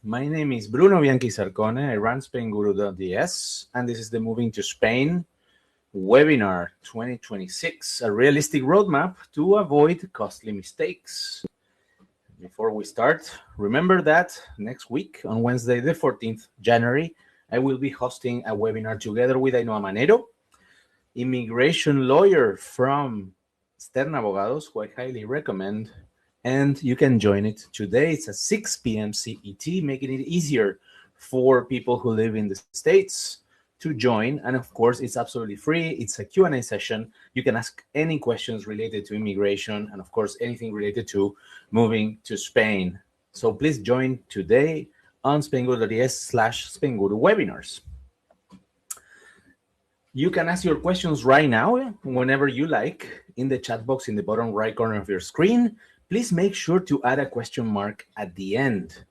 My name is Bruno Bianchi Sarcone. I run Spainguru.ds, and this is the Moving to Spain webinar 2026, a realistic roadmap to avoid costly mistakes. Before we start, remember that next week, on Wednesday, the 14th January, I will be hosting a webinar together with Ainhoa Manero, immigration lawyer from Stern Abogados, who I highly recommend. And you can join it today. It's at 6 p.m. CET, making it easier for people who live in the States to join. And of course, it's absolutely free. It's a Q&A session. You can ask any questions related to immigration and of course, anything related to moving to Spain. So please join today on spainguru.es/Spainguru webinars. You can ask your questions right now, whenever you like, in the chat box in the bottom right corner of your screen. Please make sure to add a question mark at the end.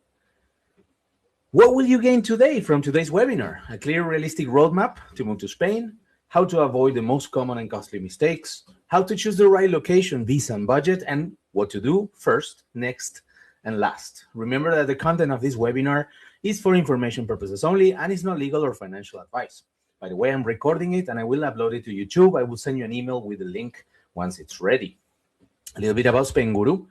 What will you gain today from today's webinar? A clear, realistic roadmap to move to Spain, how to avoid the most common and costly mistakes, how to choose the right location, visa, and budget, and what to do first, next, and last. Remember that the content of this webinar is for information purposes only and is not legal or financial advice. By the way, I'm recording it and I will upload it to YouTube. I will send you an email with the link once it's ready. A little bit about Spainguru.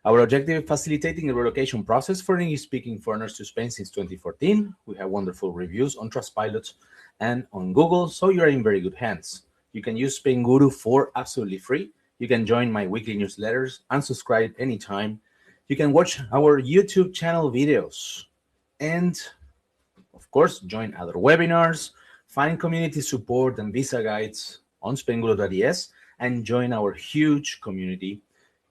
Our objective is facilitating the relocation process for English-speaking foreigners to Spain since 2014. We have wonderful reviews on Trustpilot and on Google, so you're in very good hands. You can use Spainguru for absolutely free. You can join my weekly newsletters and subscribe anytime. You can watch our YouTube channel videos and, of course, join other webinars, find community support and visa guides on Spainguru.es, and join our huge community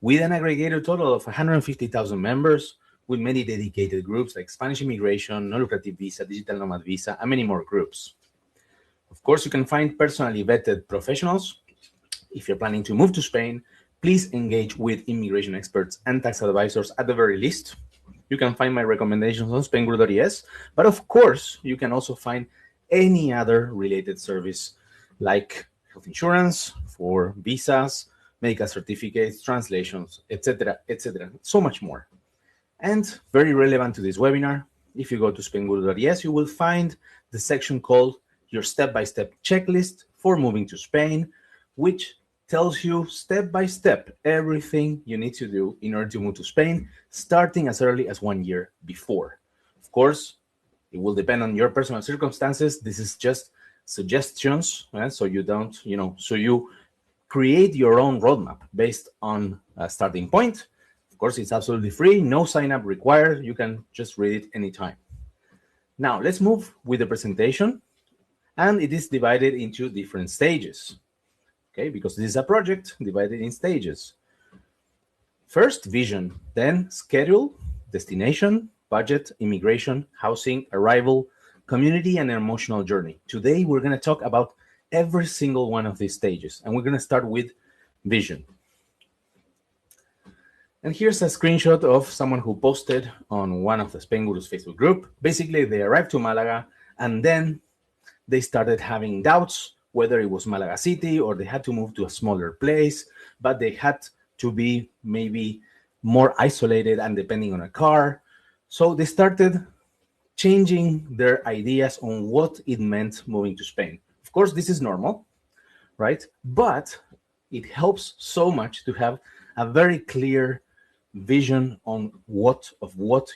with an aggregated total of 150,000 members, with many dedicated groups like Spanish immigration, Non-Lucrative visa, digital nomad visa, and many more groups. Of course, you can find personally vetted professionals. If you're planning to move to Spain, please engage with immigration experts and tax advisors at the very least. You can find my recommendations on Spainguru.es, but of course, you can also find any other related service like health insurance for visas, medical certificates, translations, etc., etc., so much more. And very relevant to this webinar, if you go to Spainguru.es, you will find the section called Your Step-by-Step Checklist for Moving to Spain, which tells you step-by-step everything you need to do in order to move to Spain, starting as early as 1 year before. Of course, it will depend on your personal circumstances. This is just suggestions, so you don't, so you create your own roadmap based on a starting point. Of course, it's absolutely free, no sign up required. You can just read it anytime. Now, let's move with the presentation. And it is divided into different stages, okay? Because this is a project divided in stages. First, vision, then schedule, destination, budget, immigration, housing, arrival, community, and emotional journey. Today, we're going to talk about every single one of these stages, and we're going to start with vision. And here's a screenshot of someone who posted on one of the Spainguru's Facebook group. Basically, they arrived to Malaga, and then they started having doubts whether it was Malaga City or they had to move to a smaller place, but they had to be maybe more isolated and depending on a car. So they started changing their ideas on what it meant moving to Spain. Of course, this is normal, right? But it helps so much to have a very clear vision on what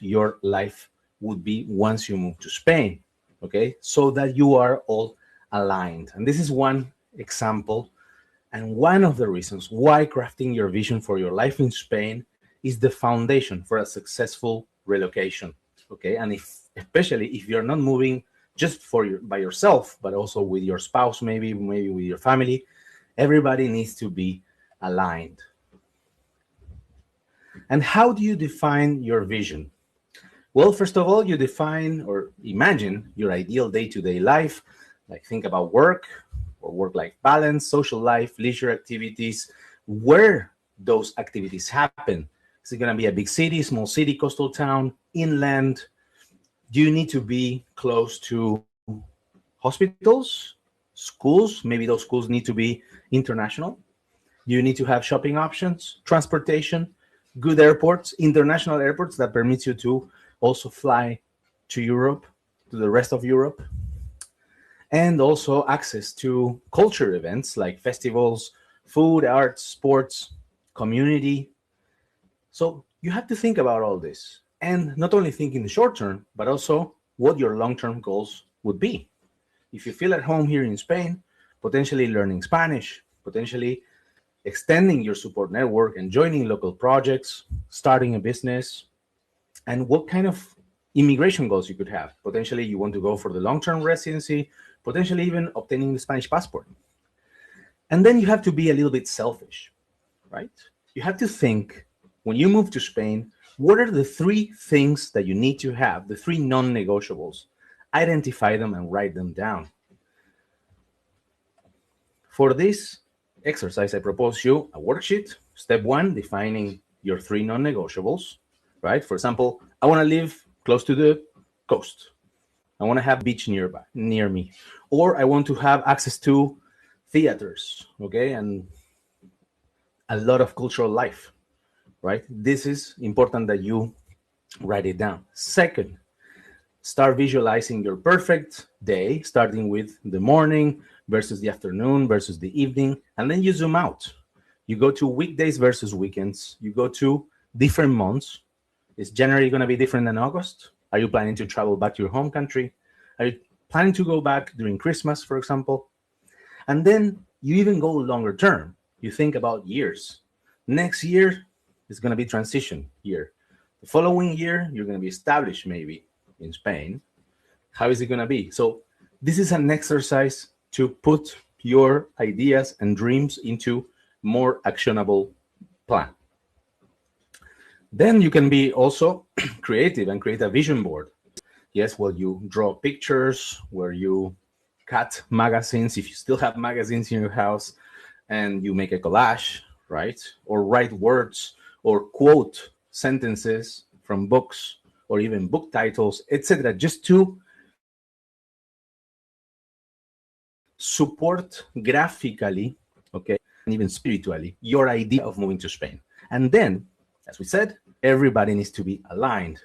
your life would be once you move to Spain, okay? So that you are all aligned. And this is one example and one of the reasons why crafting your vision for your life in Spain is the foundation for a successful relocation, okay? And especially if you're not moving just by yourself, but also with your spouse, maybe with your family, everybody needs to be aligned. And how do you define your vision? Well, first of all, you define or imagine your ideal day-to-day life, like think about work or work-life balance, social life, leisure activities, where those activities happen. Is it going to be a big city, small city, coastal town, inland? Do you need to be close to hospitals, schools? Maybe those schools need to be international. Do you need to have shopping options, transportation, good airports, international airports that permits you to also fly to Europe, to the rest of Europe, and also access to culture events like festivals, food, arts, sports, community. So you have to think about all this, and not only think in the short term, but also what your long-term goals would be. If you feel at home here in Spain, potentially learning Spanish, potentially extending your support network and joining local projects, starting a business, and what kind of immigration goals you could have. Potentially you want to go for the long-term residency, potentially even obtaining the Spanish passport. And then you have to be a little bit selfish, right? You have to think, when you move to Spain, what are the 3 things that you need to have, the 3 non-negotiables? Identify them and write them down. For this exercise, I propose you a worksheet. Step 1, defining your 3 non-negotiables, right? For example, I want to live close to the coast. I want to have a beach near me. Or I want to have access to theaters, okay? And a lot of cultural life, right? This is important that you write it down. Second, start visualizing your perfect day, starting with the morning versus the afternoon versus the evening, and then you zoom out. You go to weekdays versus weekends. You go to different months. Is January going to be different than August? Are you planning to travel back to your home country? Are you planning to go back during Christmas, for example? And then you even go longer term. You think about years. Next year is going to be transition year. The following year, you're going to be established maybe in Spain. How is it going to be? So this is an exercise to put your ideas and dreams into more actionable plan. Then you can be also creative and create a vision board. Yes, well, you draw pictures, where you cut magazines, if you still have magazines in your house, and you make a collage, right? Or write words or quote sentences from books or even book titles, etc., just to support graphically, okay, and even spiritually, your idea of moving to Spain. And then, as we said, everybody needs to be aligned.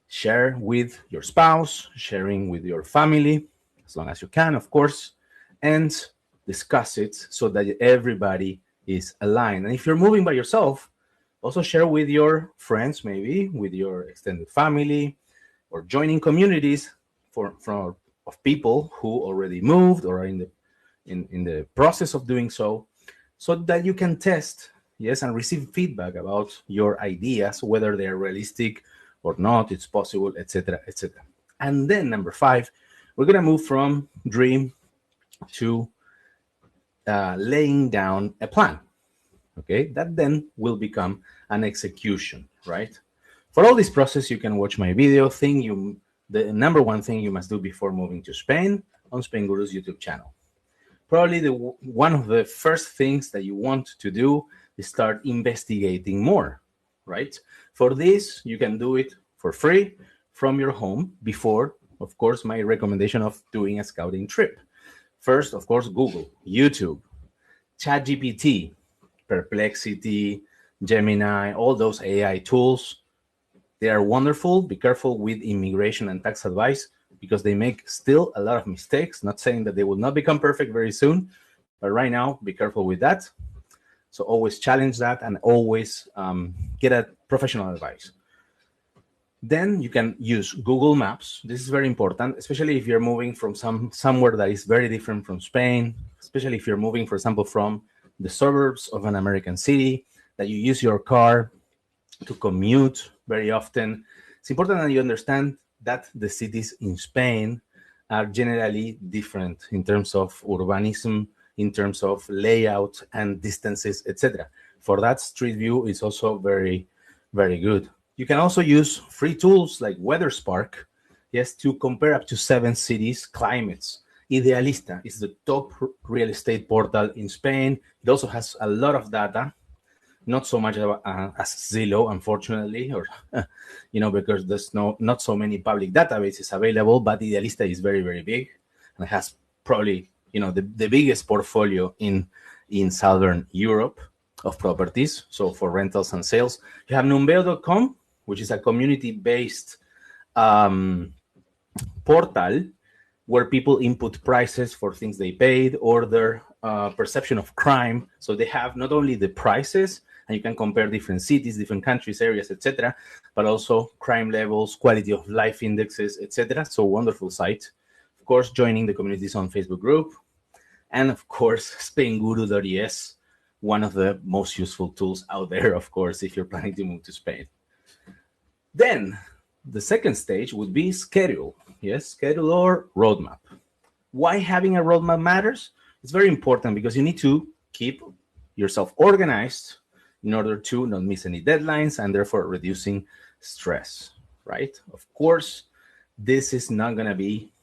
Share with your spouse, sharing with your family, as long as you can, of course, and discuss it so that everybody is aligned. And if you're moving by yourself, also share with your friends, maybe with your extended family, or joining communities of people who already moved or are in the process of doing so that you can test, yes, and receive feedback about your ideas, whether they are realistic or not, it's possible, etc., etc. And then number 5, we're going to move from dream to laying down a plan, okay? That then will become an execution, right? For all this process, you can watch my video. The number 1 thing you must do before moving to Spain on Spainguru's YouTube channel. Probably one of the first things that you want to do is start investigating more, right? For this, you can do it for free from your home before, of course, my recommendation of doing a scouting trip. First, of course, Google, YouTube, ChatGPT, Perplexity, Gemini, all those AI tools. They are wonderful. Be careful with immigration and tax advice because they make still a lot of mistakes. Not saying that they will not become perfect very soon, but right now, be careful with that. So always challenge that and always get a professional advice. Then you can use Google Maps. This is very important, especially if you're moving from somewhere that is very different from Spain, especially if you're moving, for example, from the suburbs of an American city, that you use your car to commute very often. It's important that you understand that the cities in Spain are generally different in terms of urbanism, in terms of layout and distances, etc. For that, Street View is also very, very good. You can also use free tools like WeatherSpark, yes, to compare up to 7 cities' climates. Idealista is the top real estate portal in Spain. It also has a lot of data, not so much as Zillow, unfortunately, or because there's not so many public databases available. But Idealista is very, very big and has probably the biggest portfolio in Southern Europe of properties. So for rentals and sales, you have Numbeo.com, which is a community-based portal where people input prices for things they paid or their perception of crime. So they have not only the prices, and you can compare different cities, different countries, areas, etc., but also crime levels, quality of life indexes, etc. So wonderful site. Of course, joining the Communities on Facebook group. And of course, Spainguru.es, one of the most useful tools out there, of course, if you're planning to move to Spain. Then the second stage would be schedule. Yes, schedule or roadmap. Why having a roadmap matters? It's very important because you need to keep yourself organized in order to not miss any deadlines and therefore reducing stress, right? Of course, this is not going to be,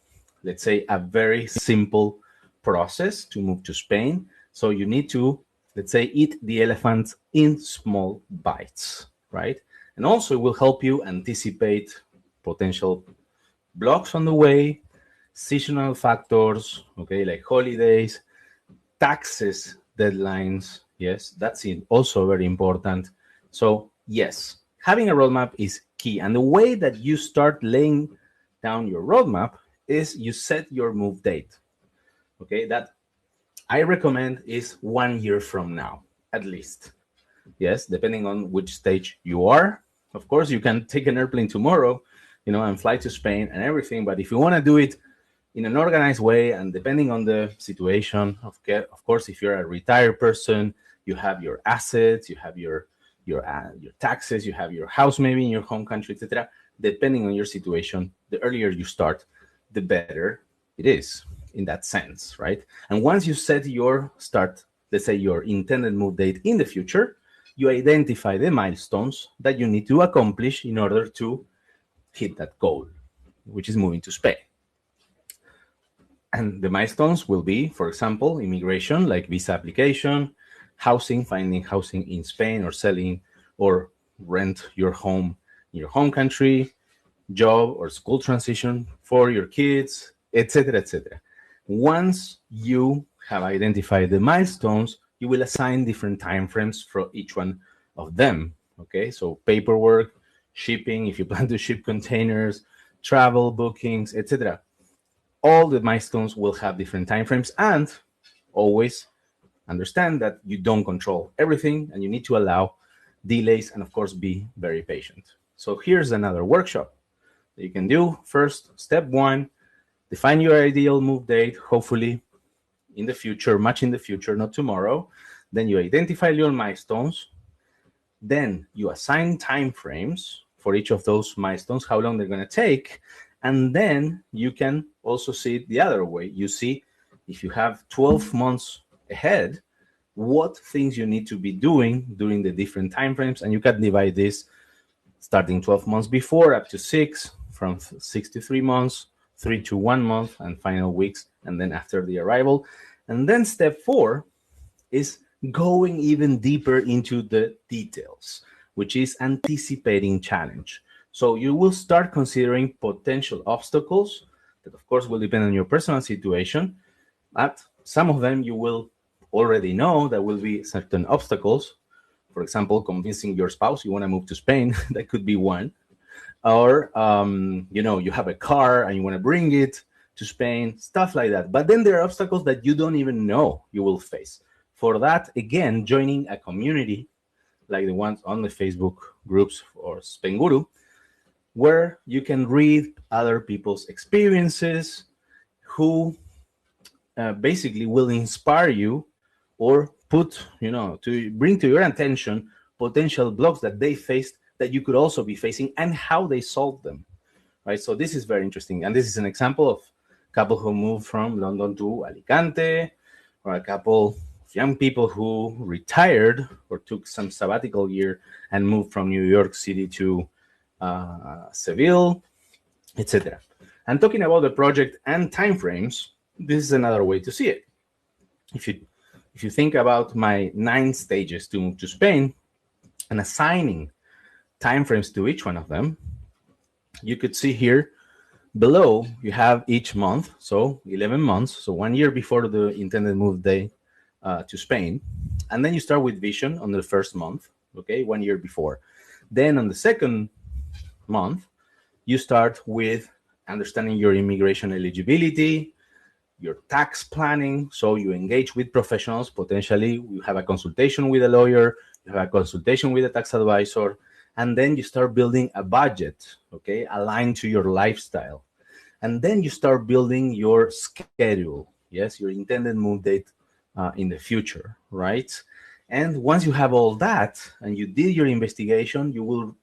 let's say, a very simple process to move to Spain. So you need to, let's say, eat the elephant in small bites, right? And also it will help you anticipate potential blocks on the way, seasonal factors, okay, like holidays, taxes, deadlines. Yes, that's also very important. So yes, having a roadmap is key. And the way that you start laying down your roadmap is you set your move date. Okay, that I recommend is 1 year from now, at least. Yes, depending on which stage you are. Of course, you can take an airplane tomorrow, and fly to Spain and everything. But if you want to do it in an organized way and depending on the situation, of course, if you're a retired person, you have your assets, you have your taxes, you have your house maybe in your home country, etc. Depending on your situation, the earlier you start, the better it is in that sense, right? And once you set your start, let's say your intended move date in the future, you identify the milestones that you need to accomplish in order to hit that goal, which is moving to Spain. And the milestones will be, for example, immigration, like visa application, housing, finding housing in Spain or selling or rent your home in your home country, job or school transition for your kids, etc., etc. Once you have identified the milestones, you will assign different timeframes for each one of them. Okay, so paperwork, shipping, if you plan to ship containers, travel bookings, etc. All the milestones will have different timeframes, and always understand that you don't control everything and you need to allow delays and, of course, be very patient. So here's another workshop that you can do. First, step 1, define your ideal move date, hopefully in the future, much in the future, not tomorrow. Then you identify your milestones. Then you assign time frames for each of those milestones, how long they're going to take. And then you can also see it the other way. You see, if you have 12 months ahead, what things you need to be doing during the different time frames. And you can divide this starting 12 months before up to 6, from 6 to 3 months, 3 to 1 month, and final weeks, and then after the arrival. And then step 4 is going even deeper into the details, which is anticipating challenge. So you will start considering potential obstacles that, of course, will depend on your personal situation. But some of them you will already know that will be certain obstacles. For example, convincing your spouse you want to move to Spain, that could be one. Or, you have a car and you want to bring it to Spain, stuff like that. But then there are obstacles that you don't even know you will face. For that, again, joining a community like the ones on the Facebook groups or Spainguru, where you can read other people's experiences who basically will inspire you or put, to bring to your attention potential blocks that they faced that you could also be facing and how they solved them, right? So this is very interesting. And this is an example of a couple who moved from London to Alicante, or a couple of young people who retired or took some sabbatical year and moved from New York City to Seville, etc. And talking about the project and timeframes, this is another way to see it. If you think about my 9 stages to move to Spain and assigning timeframes to each one of them, you could see here below you have each month, so 11 months, so 1 year before the intended move day to Spain. And then you start with vision on the first month, okay, 1 year before. Then on the second month, you start with understanding your immigration eligibility, your tax planning. So you engage with professionals. Potentially, you have a consultation with a lawyer, you have a consultation with a tax advisor, and then you start building a budget, okay, aligned to your lifestyle. And then you start building your schedule, yes, your intended move date in the future, right? And once you have all that and you did your investigation, you will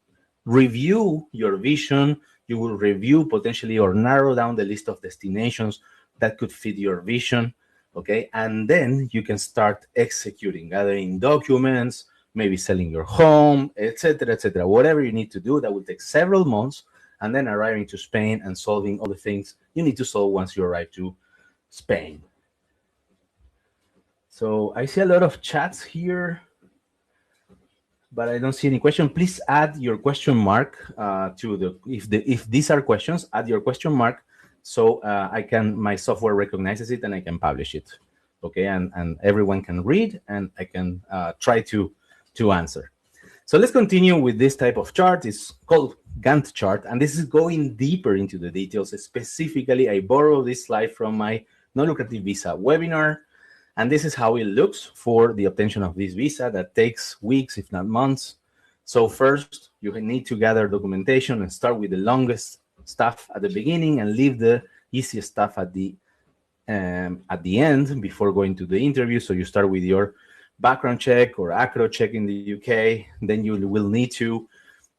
review your vision, you will review potentially or narrow down the list of destinations that could fit your vision, okay? And then you can start executing, gathering documents, maybe selling your home, etc., whatever you need to do. That will take several months, and then arriving to Spain and solving all the things you need to solve once you arrive to Spain. So I see a lot of chats here, but I don't see any question. Please add your question mark to the if these are questions, add your question mark so my software recognizes it and I can publish it, okay? And everyone can read and I can try to answer. So let's continue with this type of chart. It's called Gantt chart, and this is going deeper into the details. Specifically, I borrowed this slide from my Non-Lucrative Visa webinar, and this is how it looks for the obtention of this visa that takes weeks, if not months. So first, you need to gather documentation and start with the longest stuff at the beginning and leave the easiest stuff at the end before going to the interview. So you start with your background check or ACRO check in the UK. Then you will need to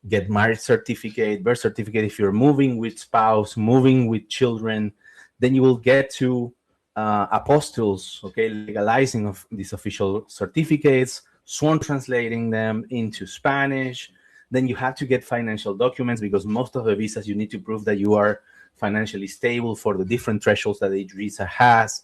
get marriage certificate, birth certificate if you're moving with spouse, moving with children. Then you will get to apostles, okay, legalizing of these official certificates, sworn translating them into Spanish. Then you have to get financial documents because most of the visas you need to prove that you are financially stable for the different thresholds that each visa has.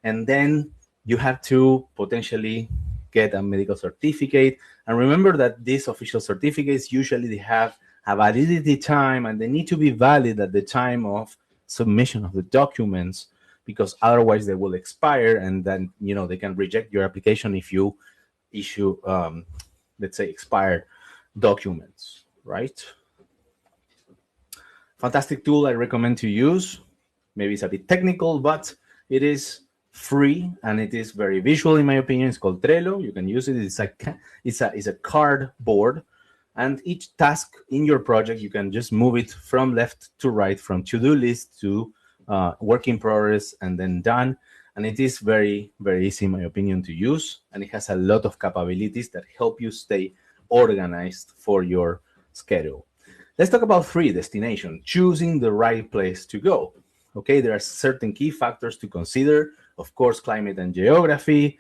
And then you have to potentially get a medical certificate. And remember that these official certificates, usually they have a validity time and they need to be valid at the time of submission of the documents, because otherwise they will expire and then, you know, they can reject your application if you issue, let's say, expired documents, right? Fantastic tool I recommend to use. Maybe it's a bit technical, but it is free and it is very visual in my opinion. It's called Trello. You can use it. It's a cardboard, and each task in your project you can just move it from left to right, from to-do list to work in progress, and then done. And it is very, very easy in my opinion to use, and it has a lot of capabilities that help you stay organized for your schedule. Let's talk about 3 destination, choosing the right place to go. Okay, there are certain key factors to consider. Of course, climate and geography,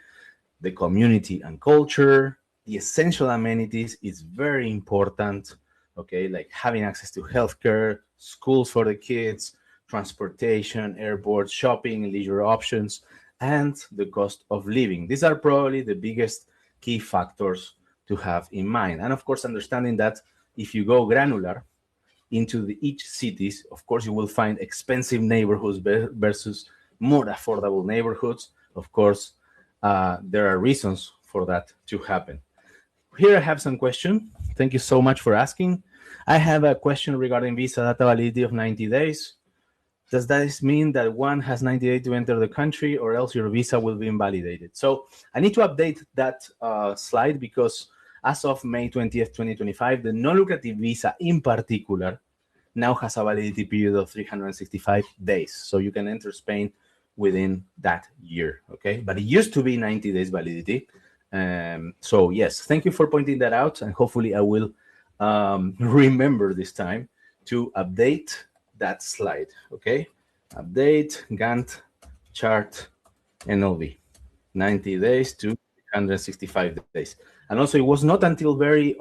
the community and culture, the essential amenities is very important. Okay, like having access to healthcare, schools for the kids, transportation, airports, shopping, leisure options, and the cost of living. These are probably the biggest key factors to have in mind. And of course, understanding that if you go granular into each cities, of course, you will find expensive neighborhoods versus more affordable neighborhoods. Of course, there are reasons for that to happen. Here I have some questions. Thank you so much for asking. I have a question regarding visa data validity of 90 days. Does that mean that one has 90 days to enter the country, or else your visa will be invalidated? So I need to update that slide, because as of May 20th, 2025, the non-lucrative visa in particular now has a validity period of 365 days. So you can enter Spain within that year, okay? But it used to be 90 days validity. So yes, thank you for pointing that out, and hopefully I will remember this time to update that slide, okay? Update Gantt chart NLV, 90 days to 365 days. And also, it was not until very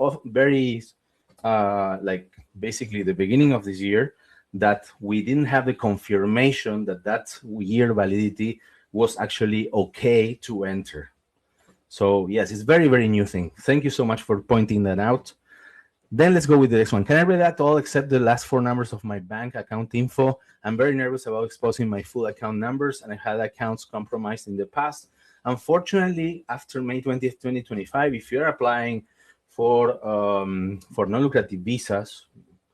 like basically the beginning of this year that we didn't have the confirmation that that year validity was actually okay to enter. So yes, it's very, very new thing. Thank you so much for pointing that out. Then let's go with the next one. Can I read that all except the last 4 numbers of my bank account info? I'm very nervous about exposing my full account numbers, and I had accounts compromised in the past. Unfortunately, after May 20th, 2025, if you're applying for non-lucrative visas,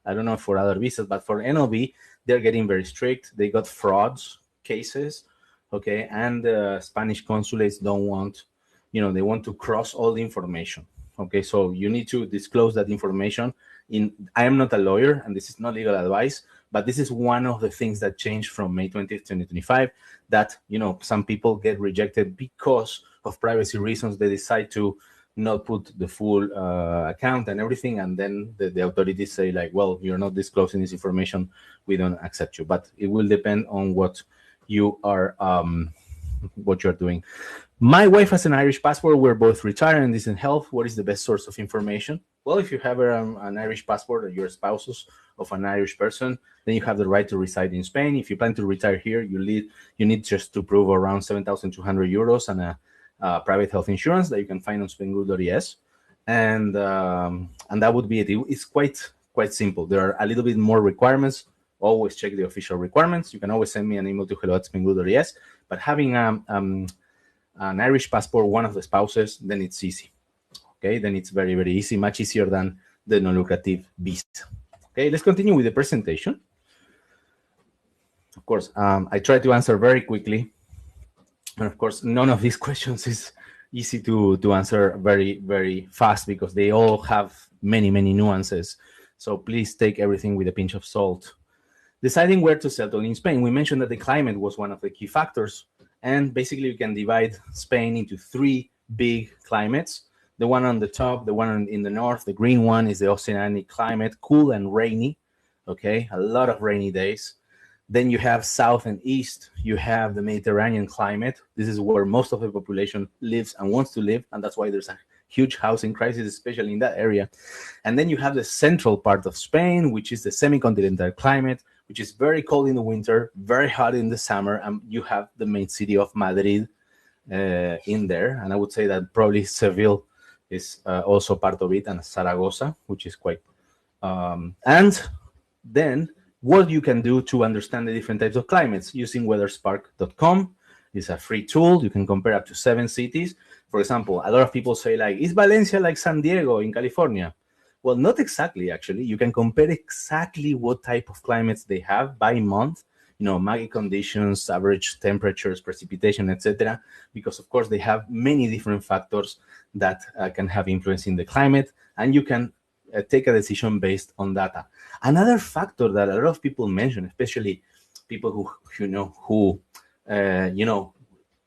I don't know for other visas, but for NLB, they're getting very strict. They got frauds cases, okay, and the Spanish consulates don't want, they want to cross all the information, okay, so you need to disclose that information. I am not a lawyer, and this is not legal advice, but this is one of the things that changed from May 20th, 2025, that, some people get rejected because of privacy reasons. They decide to not put the full account and everything, and then the authorities say like, well, you're not disclosing this information, we don't accept you. But it will depend on what you are doing. My wife has an Irish passport. We're both retired and this in health. What is the best source of information? Well, if you have an Irish passport or you're spouses of an Irish person, then you have the right to reside in Spain. If you plan to retire here, you need just to prove around 7,200 euros and a private health insurance that you can find on Spainguru.es, and that would be it. It's quite simple. There are a little bit more requirements. Always check the official requirements. You can always send me an email to hello@spainguru.es. But having an Irish passport, one of the spouses, then it's easy. Okay, then it's very, very easy, much easier than the non-lucrative visa. Okay, let's continue with the presentation. Of course, I try to answer very quickly. And of course, none of these questions is easy to answer very, very fast because they all have many, many nuances. So please take everything with a pinch of salt. Deciding where to settle in Spain. We mentioned that the climate was one of the key factors. And basically, you can divide Spain into 3 big climates. The one on the top, the one in the north, the green one is the oceanic climate, cool and rainy. Okay, a lot of rainy days. Then you have south and east. You have the Mediterranean climate. This is where most of the population lives and wants to live. And that's why there's a huge housing crisis, especially in that area. And then you have the central part of Spain, which is the semi-continental climate, which is very cold in the winter, very hot in the summer. And you have the main city of Madrid in there. And I would say that probably Seville is also part of it, and Zaragoza, which is quite... and then what you can do to understand the different types of climates using weatherspark.com is a free tool. You can compare up to 7 cities. For example, a lot of people say like, is Valencia like San Diego in California? Well, not exactly, actually. You can compare exactly what type of climates they have by month, muggy conditions, average temperatures, precipitation, etc. Because, of course, they have many different factors that can have influence in the climate, and you can take a decision based on data. Another factor that a lot of people mention, especially people who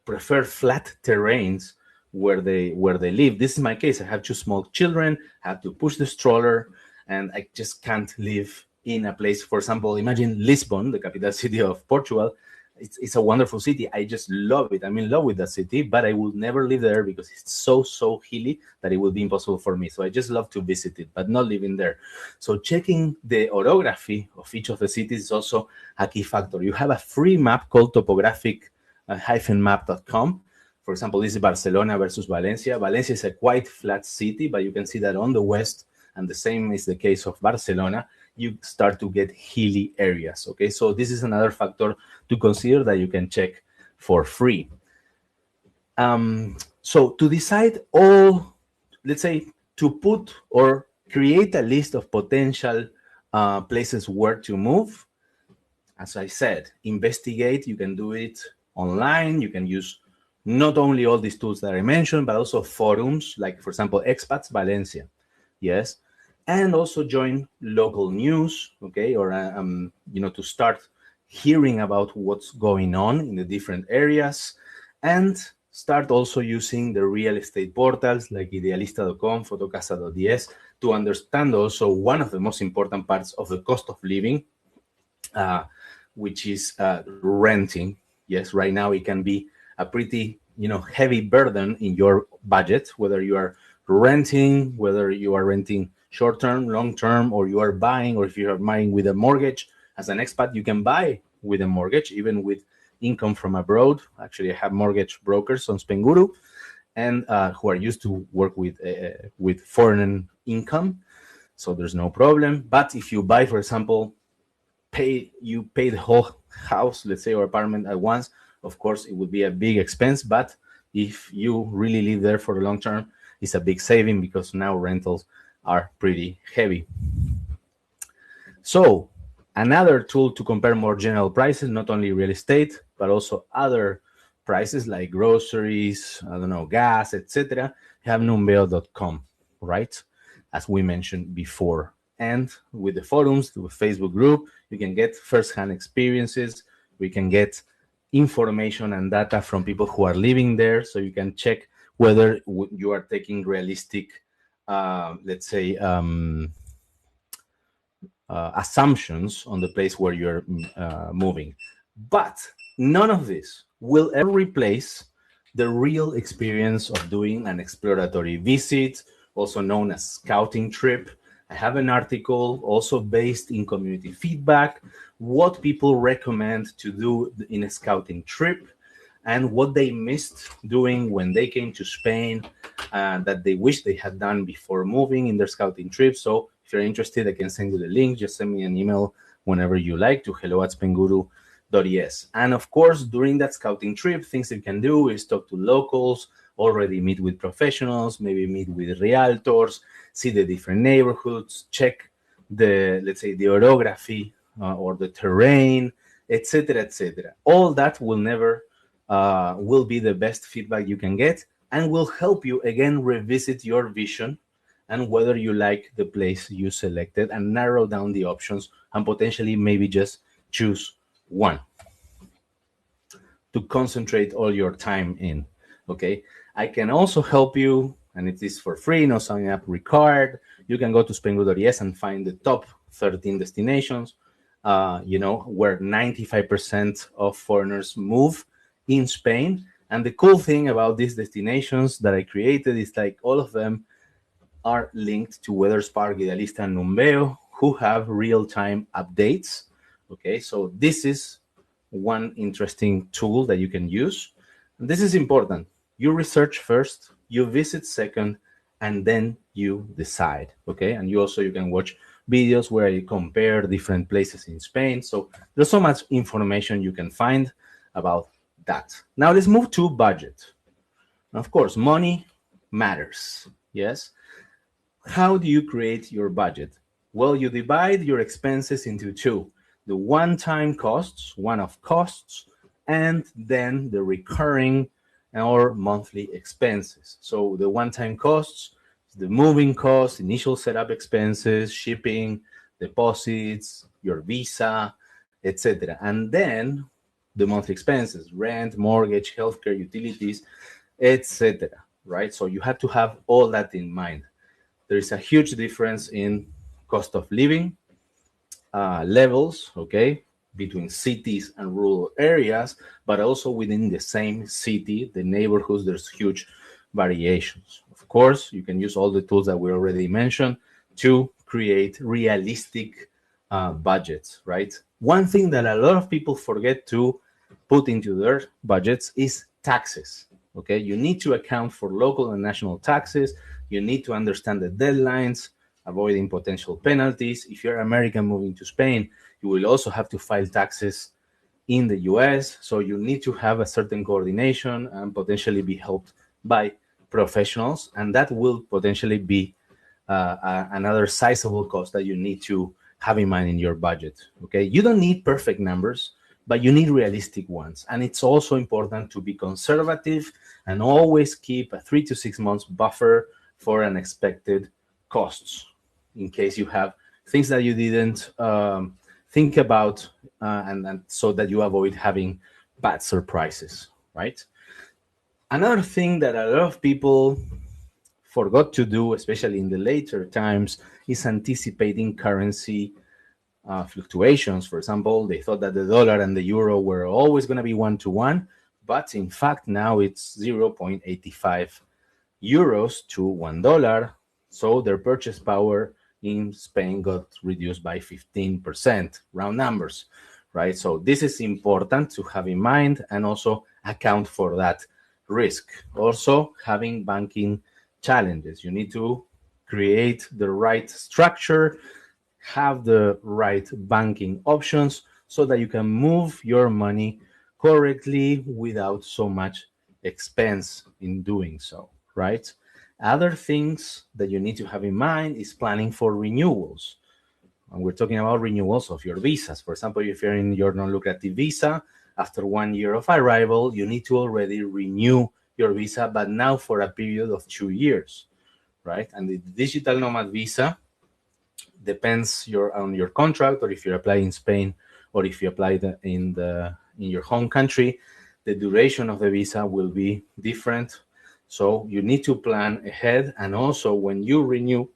prefer flat terrains where they live. This is my case. I have 2 small children, I have to push the stroller, and I just can't live in a place. For example, imagine Lisbon, the capital city of Portugal. It's a wonderful city. I just love it. I'm in love with that city, but I will never live there because it's so hilly that it will be impossible for me. So I just love to visit it, but not living there. So checking the orography of each of the cities is also a key factor. You have a free map called topographic-map.com. For example, this is Barcelona versus Valencia. Valencia is a quite flat city, but you can see that on the west, and the same is the case of Barcelona, you start to get hilly areas, okay? So this is another factor to consider that you can check for free. So to decide let's say, to put or create a list of potential places where to move, as I said, investigate. You can do it online. You can use not only all these tools that I mentioned, but also forums, like, for example, Expats Valencia, yes? And also join local news, okay? Or, to start hearing about what's going on in the different areas, and start also using the real estate portals like idealista.com, fotocasa.es, to understand also one of the most important parts of the cost of living, which is renting. Yes, right now it can be a pretty, heavy burden in your budget, whether you are renting, whether you are renting short-term, long-term, or you are buying, or if you are buying with a mortgage. As an expat, you can buy with a mortgage, even with income from abroad. Actually, I have mortgage brokers on Spainguru, and who are used to work with foreign income, so there's no problem. But if you buy, for example, pay the whole house, let's say, or apartment at once, of course, it would be a big expense. But if you really live there for the long term, it's a big saving because now rentals are pretty heavy. So another tool to compare more general prices, not only real estate, but also other prices like groceries, I don't know, gas, etc. Have numbeo.com, right? As we mentioned before. And with the forums, the Facebook group, you can get first-hand experiences. We can get information and data from people who are living there, so you can check whether you are taking realistic, let's say, assumptions on the place where you're moving. But none of this will ever replace the real experience of doing an exploratory visit, also known as scouting trip. I have an article also based in community feedback, what people recommend to do in a scouting trip and what they missed doing when they came to Spain that they wish they had done before moving in their scouting trip. So if you're interested, I can send you the link. Just send me an email whenever you like to hello@spainguru.es. And of course, during that scouting trip, things you can do is talk to locals, already meet with professionals, maybe meet with realtors, see the different neighborhoods, check the, let's say, the orography or the terrain, etc., etc. All that will never will be the best feedback you can get and will help you again revisit your vision and whether you like the place you selected and narrow down the options and potentially maybe just choose one to concentrate all your time in. Okay, I can also help you, and it is for free, no signing up required. You can go to Spainguru.es and find the top 13 destinations, where 95% of foreigners move in Spain. And the cool thing about these destinations that I created is like all of them are linked to WeatherSpark, Idealista, and Numbeo, who have real-time updates. Okay, so this is one interesting tool that you can use. And this is important. You research first, you visit second, and then you decide. Okay, and you can watch videos where you compare different places in Spain. So there's so much information you can find about that. Now let's move to budget. Of course, money matters. Yes. How do you create your budget? Well, you divide your expenses into two: the one-time costs, one-off costs, and then the recurring or monthly expenses. So the one-time costs, the moving costs, initial setup expenses, shipping, deposits, your visa, etc. And then the monthly expenses, rent, mortgage, healthcare, utilities, etc. Right? So you have to have all that in mind. There is a huge difference in cost of living levels, okay, between cities and rural areas, but also within the same city, the neighborhoods, there's huge variations. Of course, you can use all the tools that we already mentioned to create realistic budgets, right? One thing that a lot of people forget to put into their budgets is taxes, okay? You need to account for local and national taxes. You need to understand the deadlines, avoiding potential penalties. If you're American moving to Spain, you will also have to file taxes in the US. So you need to have a certain coordination and potentially be helped by professionals. And that will potentially be another sizable cost that you need to have in mind in your budget. Okay, you don't need perfect numbers, but you need realistic ones. And it's also important to be conservative and always keep a 3 to 6 months buffer for unexpected costs in case you have things that you didn't think about and so that you avoid having bad surprises, right? Another thing that a lot of people forgot to do, especially in the later times, is anticipating currency fluctuations. For example, they thought that the dollar and the euro were always going to be 1-to-1, but in fact now it's 0.85 euros to $1. So their purchase power in Spain got reduced by 15%, round numbers, right? So this is important to have in mind and also account for that risk. Also, having banking challenges. You need to create the right structure, have the right banking options so that you can move your money correctly without so much expense in doing so, right? Other things that you need to have in mind is planning for renewals. And we're talking about renewals of your visas. For example, if you're in your non-lucrative visa, after 1 year of arrival, you need to already renew your visa, but now for a period of 2 years, right? And the digital nomad visa depends on your contract, or if you apply in Spain, or if you apply in your home country, the duration of the visa will be different. So you need to plan ahead. And also when you renew,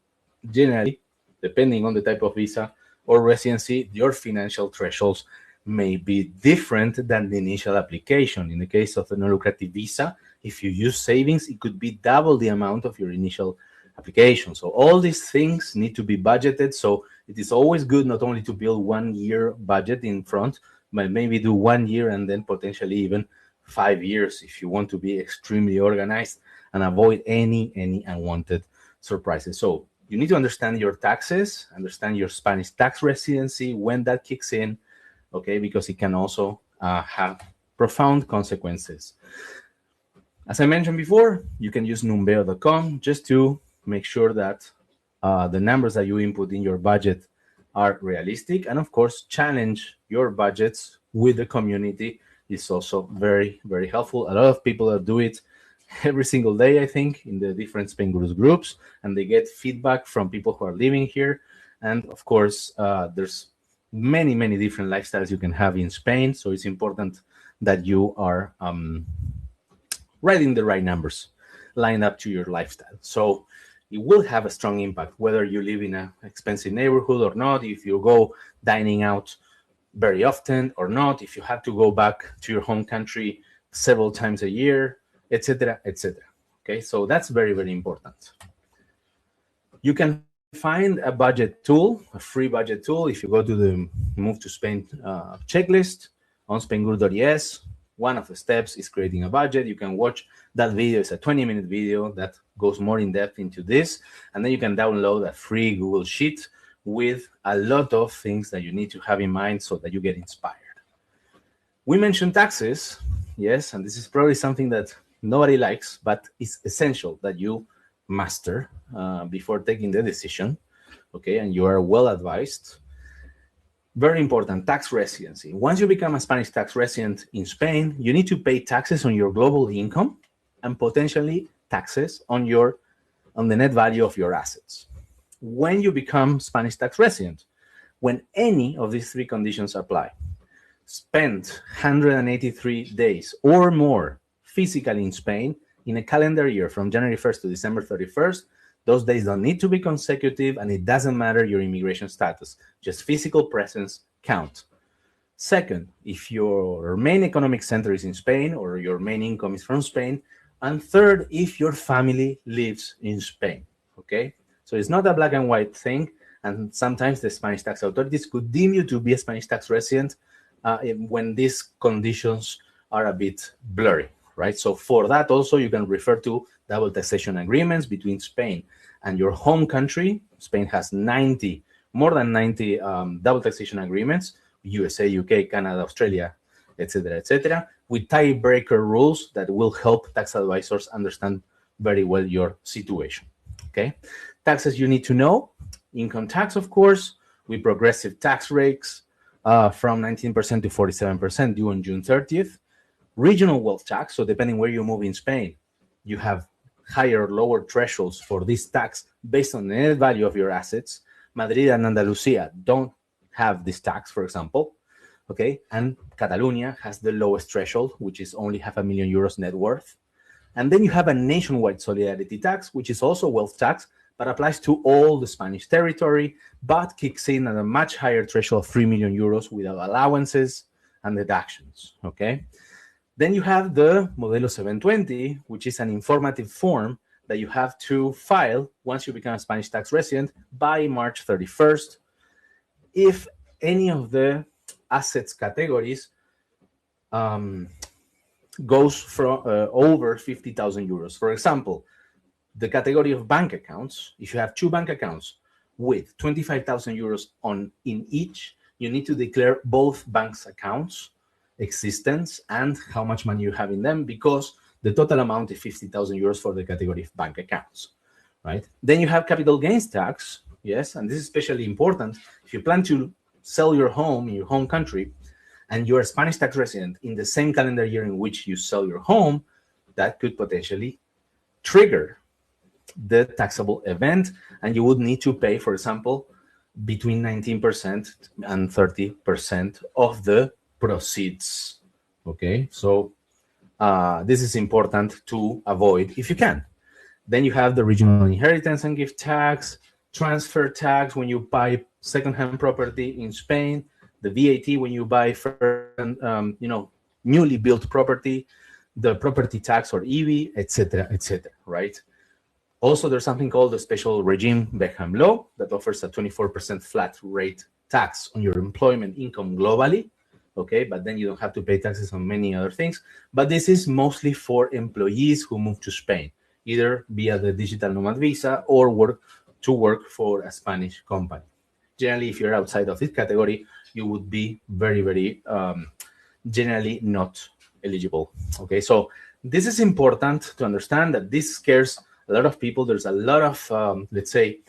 generally, depending on the type of visa or residency, your financial thresholds may be different than the initial application. In the case of the non-lucrative visa, if you use savings, it could be double the amount of your initial application. So all these things need to be budgeted. So it is always good not only to build 1 year budget in front, but maybe do 1 year and then potentially even 5 years if you want to be extremely organized and avoid any unwanted surprises. So you need to understand your taxes, understand your Spanish tax residency, when that kicks in, okay, because it can also have profound consequences. As I mentioned before, you can use numbeo.com just to make sure that the numbers that you input in your budget are realistic. And of course, challenge your budgets with the community is also very, very helpful. A lot of people that do it every single day, I think, in the different Spainguru groups, and they get feedback from people who are living here. And of course, there's many different lifestyles you can have in Spain. So it's important that you are writing the right numbers lined up to your lifestyle. So it will have a strong impact, whether you live in an expensive neighborhood or not, if you go dining out very often or not, if you have to go back to your home country several times a year, etc., etc. Okay, so that's very, very important. You can find a budget tool, a free budget tool, if you go to the Move to Spain checklist on spainguru.es. One of the steps is creating a budget. You can watch that video. It's a 20-minute video that goes more in depth into this. And then you can download a free Google Sheet with a lot of things that you need to have in mind so that you get inspired. We mentioned taxes, yes, and this is probably something that nobody likes, but it's essential that you master before taking the decision, okay, and you are well advised. Very important, tax residency. Once you become a Spanish tax resident in Spain, you need to pay taxes on your global income and potentially taxes on the net value of your assets. When you become Spanish tax resident, when any of these three conditions apply, spend 183 days or more physically in Spain in a calendar year from January 1st to December 31st, those days don't need to be consecutive, and it doesn't matter your immigration status. Just physical presence count. Second, if your main economic center is in Spain or your main income is from Spain. And third, if your family lives in Spain, okay? So it's not a black and white thing, and sometimes the Spanish tax authorities could deem you to be a Spanish tax resident when these conditions are a bit blurry, right? So for that also, you can refer to double taxation agreements between Spain and your home country. Spain has more than 90 double taxation agreements, USA, UK, Canada, Australia, etc., with tiebreaker rules that will help tax advisors understand very well your situation, okay? Taxes you need to know: income tax, of course, with progressive tax rates from 19% to 47% due on June 30th. Regional wealth tax, so depending where you move in Spain, you have higher or lower thresholds for this tax based on the net value of your assets. Madrid and Andalusia don't have this tax, for example, okay? And Catalonia has the lowest threshold, which is only €500,000 net worth. And then you have a nationwide solidarity tax, which is also wealth tax, but applies to all the Spanish territory, but kicks in at a much higher threshold of €3 million without allowances and deductions, okay? Then you have the Modelo 720, which is an informative form that you have to file once you become a Spanish tax resident by March 31st. If any of the assets categories goes from over €50,000. For example, the category of bank accounts, if you have two bank accounts with €25,000 in each, you need to declare both banks' accounts existence and how much money you have in them, because the total amount is €50,000 for the category of bank accounts, right? Then you have capital gains tax, yes, and this is especially important if you plan to sell your home in your home country and you're a Spanish tax resident in the same calendar year in which you sell your home, that could potentially trigger the taxable event, and you would need to pay, for example, between 19% and 30% of the proceeds. Okay, so this is important to avoid if you can. Then you have the regional inheritance and gift tax, transfer tax when you buy secondhand property in Spain, the VAT when you buy newly built property, the property tax or EV, etc., right? Also, there's something called the special regime Beckham law that offers a 24% flat rate tax on your employment income globally, okay? But then you don't have to pay taxes on many other things. But this is mostly for employees who move to Spain, either via the digital nomad visa or work for a Spanish company. Generally, if you're outside of this category, you would be very, very generally not eligible. Okay, so this is important to understand that this scares a lot of people. There's a lot of, let's say,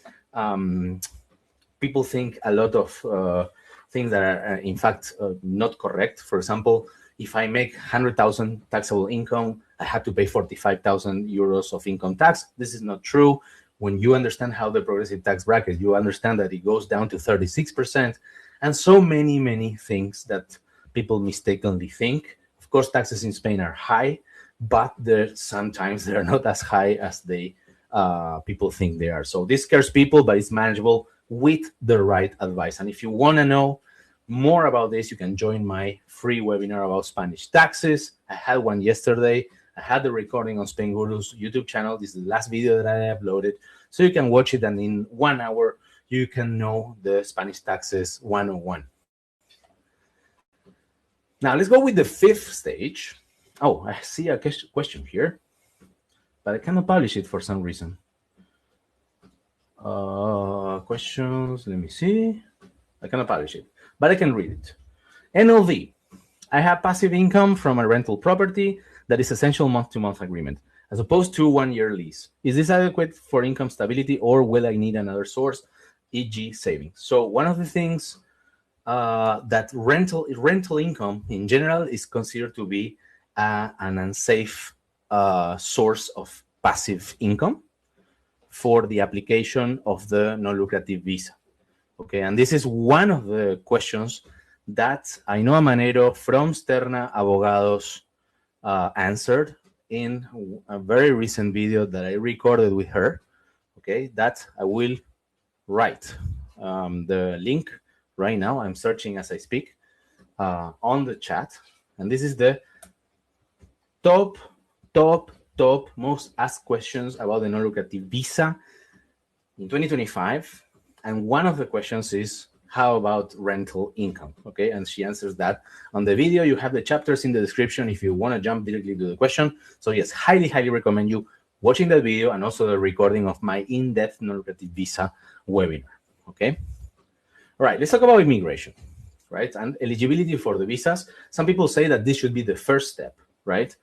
people think a lot of things that are, in fact, not correct. For example, if I make 100,000 taxable income, I have to pay 45,000 euros of income tax. This is not true. When you understand how the progressive tax bracket, you understand that it goes down to 36%, and so many, many things that people mistakenly think. Of course, taxes in Spain are high, but sometimes they're not as high as people think they are. So this scares people, but it's manageable with the right advice. And if you want to know more about this, you can join my free webinar about Spanish taxes. I had one yesterday. I had the recording on Spainguru's YouTube channel. This is the last video that I uploaded. So you can watch it, and in 1 hour, you can know the Spanish taxes 101. Now, let's go with the fifth stage. Oh, I see a question here, but I cannot publish it for some reason. Questions, let me see. I cannot publish it, but I can read it. NLV. I have passive income from a rental property that is essential month-to-month agreement, as opposed to 1-year lease. Is this adequate for income stability, or will I need another source, e.g. savings? So one of the things that rental income in general is considered to be an unsafe source of passive income for the application of the non-lucrative visa. Okay, and this is one of the questions that Ainhoa Manero from Sterna Abogados answered in a very recent video that I recorded with her. Okay, that I will write the link right now. I'm searching as I speak on the chat, and this is the top most asked questions about the non-lucrative visa in 2025. And one of the questions is, how about rental income? Okay, and she answers that on the video. You have the chapters in the description if you want to jump directly to the question. So yes, highly recommend you watching that video and also the recording of my in-depth non-lucrative visa webinar. Okay, all right, let's talk about immigration, right? And eligibility for the visas. Some people say that this should be the first step, right?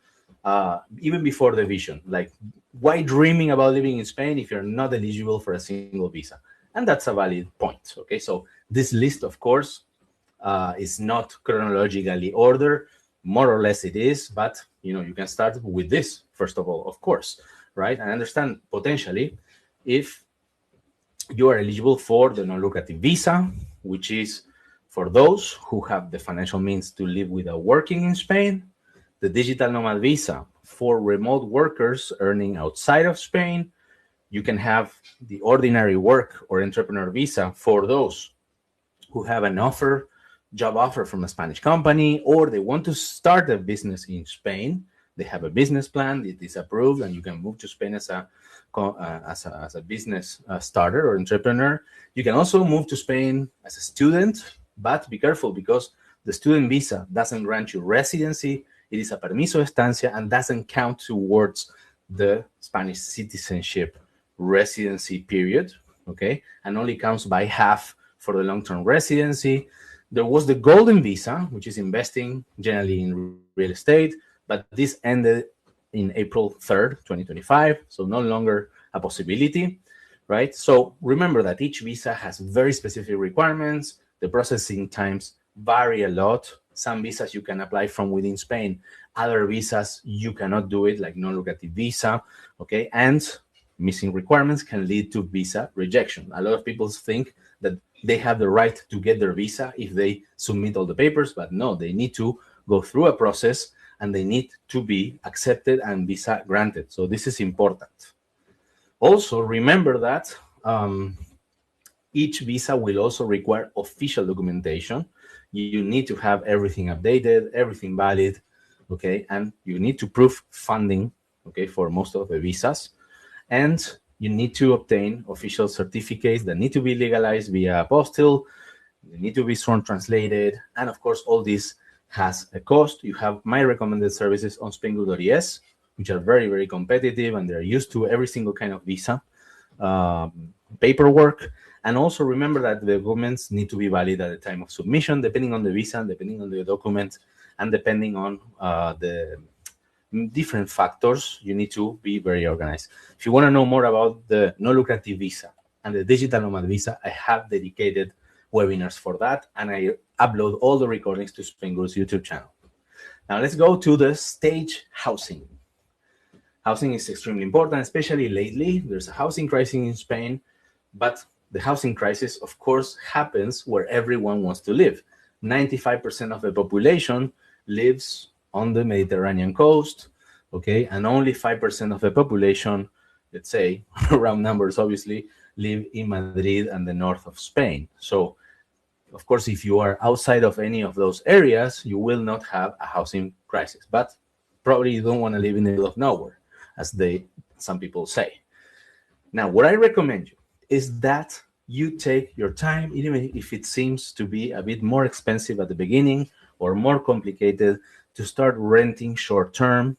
Even before the vision. Like, why dreaming about living in Spain if you're not eligible for a single visa? And that's a valid point. Okay, so this list, of course, is not chronologically ordered. More or less it is, but you can start with this first of all, of course, right? And understand potentially if you are eligible for the non-lucrative visa, which is for those who have the financial means to live without working in Spain, the digital nomad visa for remote workers earning outside of Spain. You can have the ordinary work or entrepreneur visa for those who have an job offer from a Spanish company, or they want to start a business in Spain. They have a business plan, it is approved, and you can move to Spain as a business starter or entrepreneur. You can also move to Spain as a student, but be careful because the student visa doesn't grant you residency. It is a permiso de estancia and doesn't count towards the Spanish citizenship residency period, okay, and only counts by half for the long-term residency. There was the golden visa, which is investing generally in real estate, but this ended in April 3rd, 2025, so no longer a possibility. right? So remember that each visa has very specific requirements. The processing times vary a lot. Some visas you can apply from within Spain. Other visas, you cannot do it, like non-lucrative visa, okay? And missing requirements can lead to visa rejection. A lot of people think that they have the right to get their visa if they submit all the papers, but no, they need to go through a process and they need to be accepted and visa granted. So this is important. Also, remember that each visa will also require official documentation. You need to have everything updated, everything valid, okay? And you need to prove funding, okay, for most of the visas. And you need to obtain official certificates that need to be legalized via apostille. They need to be sworn translated. And of course, all this has a cost. You have my recommended services on Spainguru.es, which are very, very competitive, and they're used to every single kind of visa paperwork. And also remember that the documents need to be valid at the time of submission, depending on the visa, depending on the document, and depending on the different factors. You need to be very organized. If you want to know more about the non-lucrative visa and the digital nomad visa, I have dedicated webinars for that, and I upload all the recordings to Spainguru's YouTube channel. Now let's go to the stage housing. Housing is extremely important, especially lately. There's a housing crisis in Spain, but the housing crisis, of course, happens where everyone wants to live. 95% of the population lives on the Mediterranean coast, okay? And only 5% of the population, let's say, round numbers, obviously, live in Madrid and the north of Spain. So, of course, if you are outside of any of those areas, you will not have a housing crisis. But probably you don't want to live in the middle of nowhere, as some people say. Now, what I recommend you is that you take your time, even if it seems to be a bit more expensive at the beginning or more complicated, to start renting short term.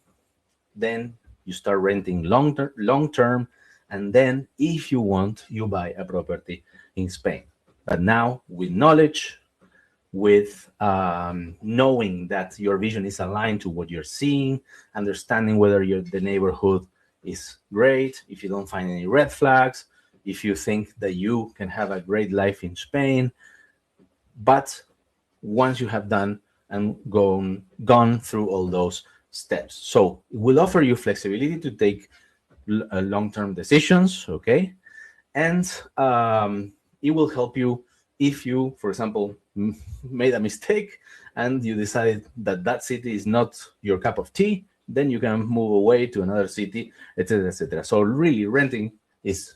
Then you start renting long term, and then if you want, you buy a property in Spain. But now with knowledge, with knowing that your vision is aligned to what you're seeing, understanding whether the neighborhood is great, if you don't find any red flags, if you think that you can have a great life in Spain. But once you have done and gone through all those steps, so it will offer you flexibility to take long-term decisions, okay? And it will help you if you, for example, made a mistake and you decided that that city is not your cup of tea, then you can move away to another city, etc., etc. So really, renting is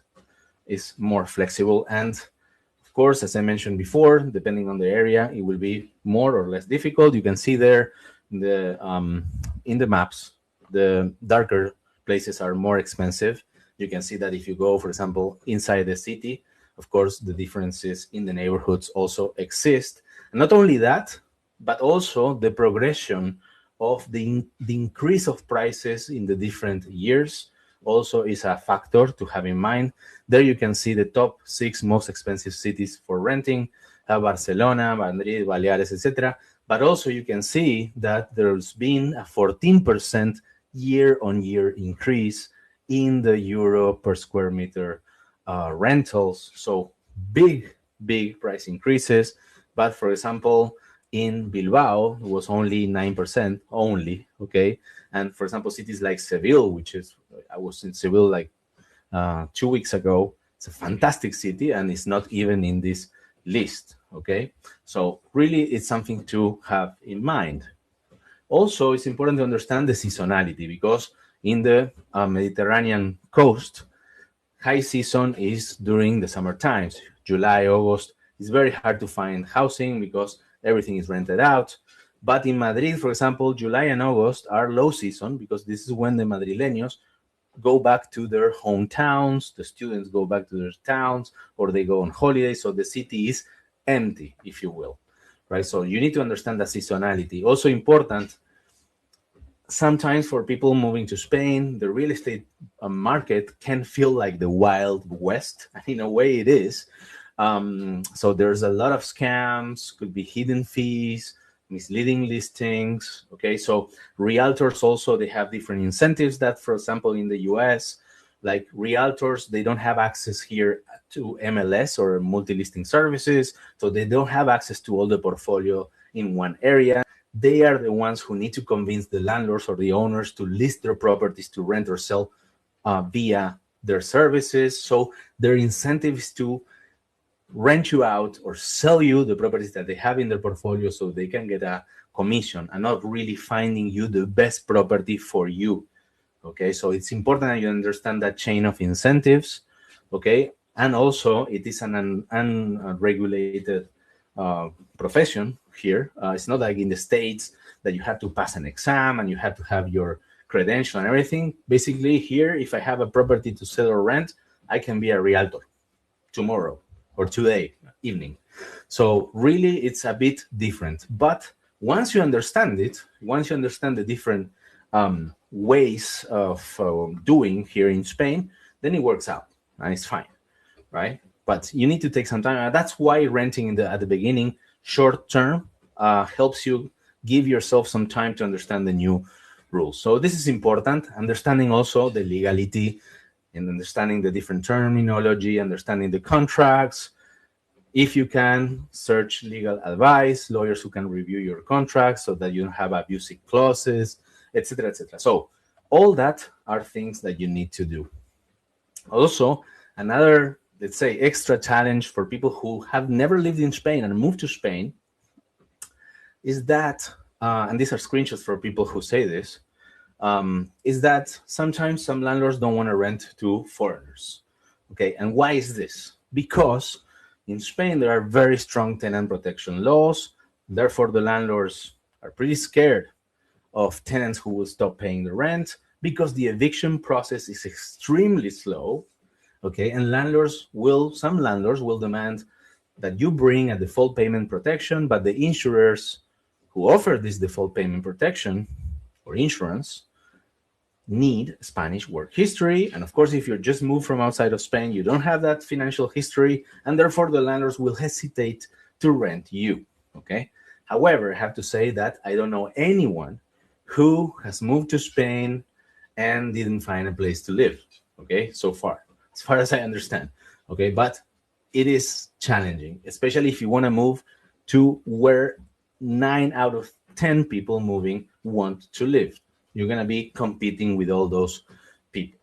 more flexible. And of course, as I mentioned before, depending on the area, it will be more or less difficult. You can see there in the maps, the darker places are more expensive. You can see that if you go, for example, inside the city, of course, the differences in the neighborhoods also exist. And not only that, but also the progression of the increase of prices in the different years also is a factor to have in mind. There you can see the top 6 most expensive cities for renting, Barcelona, Madrid, Baleares, etc. But also you can see that there's been a 14% year-on-year increase in the euro per square meter rentals. So big price increases. But for example, in Bilbao, it was only 9% only, okay? And for example, cities like Seville, I was in Seville like 2 weeks ago. It's a fantastic city, and it's not even in this list, okay? So really, it's something to have in mind. Also, it's important to understand the seasonality, because in the Mediterranean coast, high season is during the summer times, July, August. It's very hard to find housing because everything is rented out. But in Madrid, for example, July and August are low season, because this is when the Madrileños go back to their hometowns, the students go back to their towns, or they go on holiday, so the city is empty, if you will, right? So you need to understand the seasonality. Also important, sometimes for people moving to Spain, the real estate market can feel like the Wild West, and in a way it is. So there's a lot of scams, could be hidden fees, misleading listings, okay? So realtors also, they have different incentives that, for example, in the US, Like realtors, they don't have access here to MLS or multi-listing services, so they don't have access to all the portfolio in one area. They are the ones who need to convince the landlords or the owners to list their properties to rent or sell via their services. So their incentive is to rent you out or sell you the properties that they have in their portfolio so they can get a commission and not really finding you the best property for you. Okay, so it's important that you understand that chain of incentives. Okay, and also it is an unregulated profession here. It's not like in the States that you have to pass an exam and you have to have your credential and everything. Basically here, if I have a property to sell or rent, I can be a realtor tomorrow or today evening. So really it's a bit different. But once you understand it, once you understand the different ways of doing here in Spain, then it works out and it's fine, right? But you need to take some time. That's why renting at the beginning, short term, helps you give yourself some time to understand the new rules. So this is important, understanding also the legality and understanding the different terminology, understanding the contracts. If you can, search legal advice, lawyers who can review your contracts so that you don't have abusive clauses, etc., etc. So all that are things that you need to do. Also, another, let's say, extra challenge for people who have never lived in Spain and moved to Spain is that, and these are screenshots for people who say this, is that sometimes some landlords don't want to rent to foreigners. Okay, and why is this? Because in Spain, there are very strong tenant protection laws. Therefore, the landlords are pretty scared of tenants who will stop paying the rent because the eviction process is extremely slow. Okay, and some landlords will demand that you bring a default payment protection, but the insurers who offer this default payment protection or insurance need Spanish work history. And of course, if you're just moved from outside of Spain, you don't have that financial history, and therefore the landlords will hesitate to rent you. Okay. However, I have to say that I don't know anyone who has moved to Spain and didn't find a place to live. Okay, so far as I understand. Okay, but it is challenging, especially if you want to move to where 9 out of 10 people moving want to live. You're going to be competing with all those people.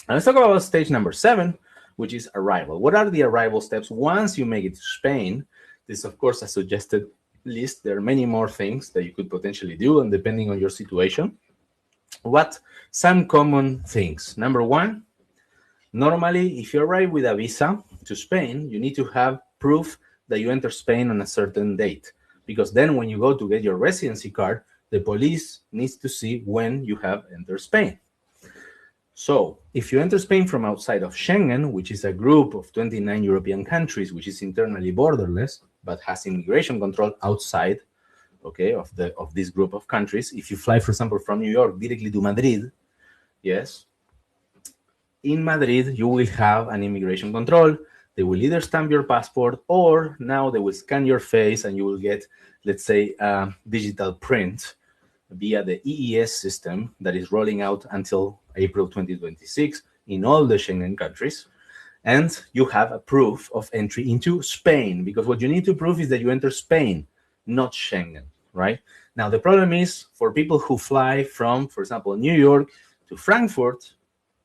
Now let's talk about stage number 7, which is arrival. What are the arrival steps once you make it to Spain? This is, of course, a suggested list. There are many more things that you could potentially do, and depending on your situation. What some common things? Number 1, normally, if you arrive with a visa to Spain, you need to have proof that you enter Spain on a certain date, because then when you go to get your residency card, the police needs to see when you have entered Spain. So if you enter Spain from outside of Schengen, which is a group of 29 European countries, which is internally borderless, but has immigration control outside, okay, of this group of countries. If you fly, for example, from New York directly to Madrid, yes, in Madrid, you will have an immigration control. They will either stamp your passport, or now they will scan your face and you will get, let's say, a digital print via the EES system that is rolling out until April 2026 in all the Schengen countries. And you have a proof of entry into Spain, because what you need to prove is that you enter Spain, not Schengen, right? Now, the problem is for people who fly from, for example, New York to Frankfurt,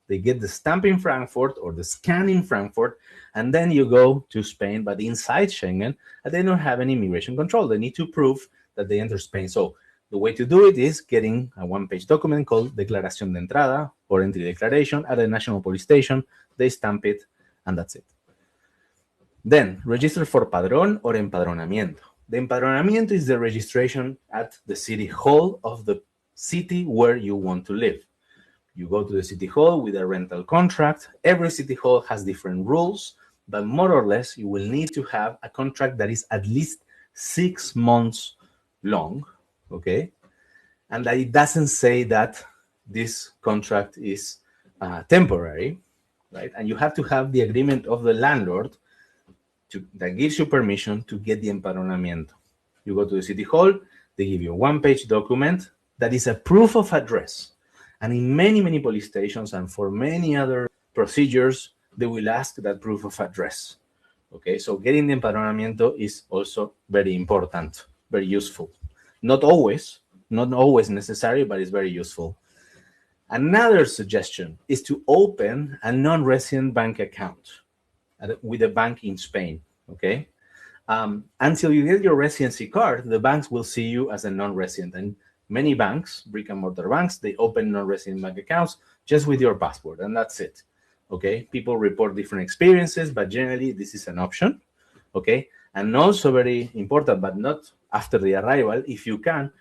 they get the stamp in Frankfurt or the scan in Frankfurt, and then you go to Spain, but inside Schengen, and they don't have any immigration control. They need to prove that they enter Spain. So the way to do it is getting a one-page document called Declaración de Entrada or Entry Declaration at a national police station. They stamp it, and that's it. Then register for Padrón or empadronamiento. The empadronamiento is the registration at the city hall of the city where you want to live. You go to the city hall with a rental contract. Every city hall has different rules, but more or less you will need to have a contract that is at least 6 months long, okay? And that it doesn't say that this contract is temporary, right? And you have to have the agreement of the landlord that gives you permission to get the empadronamiento. You go to the city hall, they give you a one-page document that is a proof of address. And in many, many police stations and for many other procedures, they will ask that proof of address. Okay, so getting the empadronamiento is also very important, very useful. Not always necessary, but it's very useful. Another suggestion is to open a non-resident bank account with a bank in Spain, okay? Until you get your residency card, the banks will see you as a non-resident. And many banks, brick and mortar banks, they open non-resident bank accounts just with your passport, and that's it, okay? People report different experiences, but generally this is an option, okay? And also very important, but not after the arrival, if you can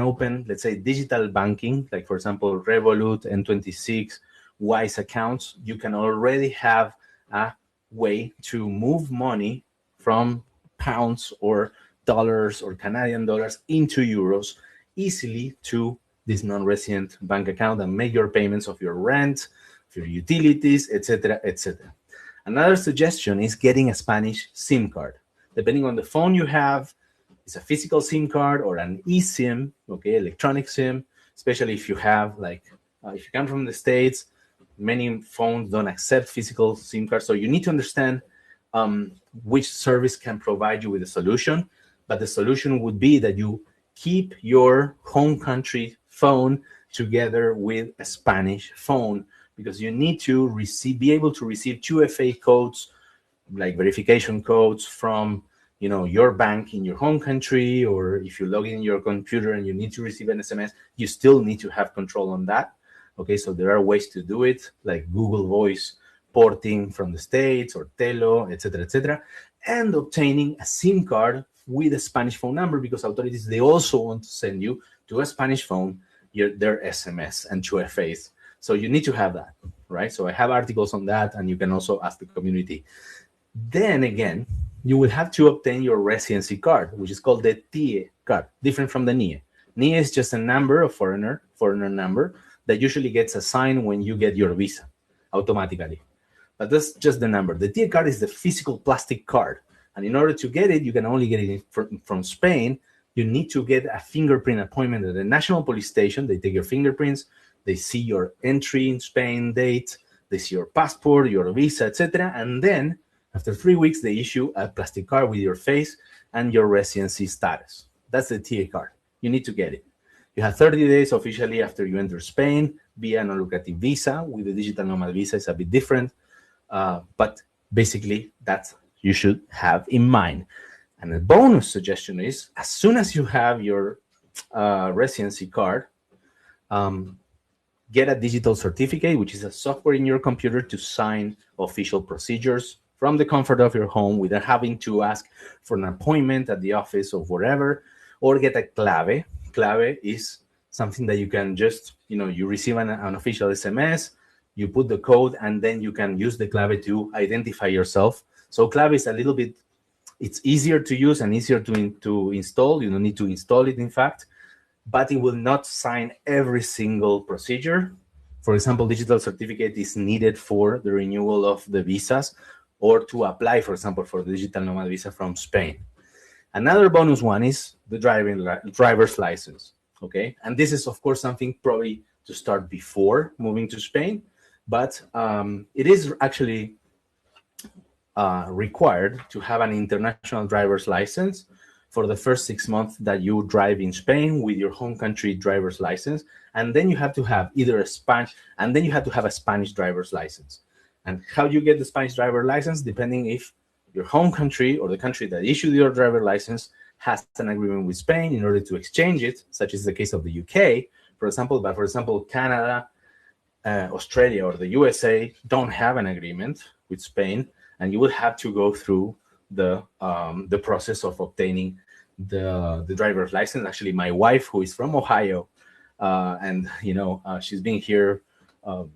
open, let's say, digital banking, like for example, Revolut, N26, Wise accounts, you can already have a way to move money from pounds or dollars or Canadian dollars into euros easily to this non-resident bank account and make your payments of your rent, of your utilities, etc., etc. Another suggestion is getting a Spanish SIM card. Depending on the phone you have, it's a physical SIM card or an eSIM, okay, electronic SIM, especially if you have, like, if you come from the States, many phones don't accept physical SIM cards. So you need to understand which service can provide you with a solution. But the solution would be that you keep your home country phone together with a Spanish phone, because you need to be able to receive 2FA codes, like verification codes from your bank in your home country, or if you log in your computer and you need to receive an SMS, you still need to have control on that. Okay, so there are ways to do it, like Google Voice porting from the States or Trello, etc., and obtaining a SIM card with a Spanish phone number, because authorities, they also want to send you to a Spanish phone their SMS and 2FAs. So you need to have that, right? So I have articles on that, and you can also ask the community. Then again, you will have to obtain your residency card, which is called the TIE card, different from the NIE. NIE is just a number, a foreigner number, that usually gets assigned when you get your visa automatically. But that's just the number. The TIE card is the physical plastic card. And in order to get it, you can only get it from Spain. You need to get a fingerprint appointment at the national police station. They take your fingerprints. They see your entry in Spain date. They see your passport, your visa, etc. And then after 3 weeks, they issue a plastic card with your face and your residency status. That's the TA card. You need to get it. You have 30 days officially after you enter Spain via non-lucrative visa. With the digital nomad visa, it's a bit different. But basically, that's you should have in mind. And a bonus suggestion is, as soon as you have your residency card, get a digital certificate, which is a software in your computer to sign official procedures from the comfort of your home without having to ask for an appointment at the office or whatever, or get a clave. Clave is something that you can just, you receive an official SMS, you put the code, and then you can use the clave to identify yourself. So clave is a little bit, it's easier to use and easier to install. You don't need to install it, in fact, but it will not sign every single procedure. For example, digital certificate is needed for the renewal of the visas, or to apply, for example, for the digital nomad visa from Spain. Another bonus one is the driver's license, okay? And this is, of course, something probably to start before moving to Spain, but it is actually required to have an international driver's license for the first 6 months that you drive in Spain with your home country driver's license. And then you have to have either a Spanish driver's license. And how you get the Spanish driver license, depending if your home country or the country that issued your driver license has an agreement with Spain in order to exchange it, such as the case of the UK, for example. But for example, Canada, Australia, or the USA don't have an agreement with Spain, and you would have to go through the process of obtaining the driver's license. Actually, my wife, who is from Ohio, and she's been here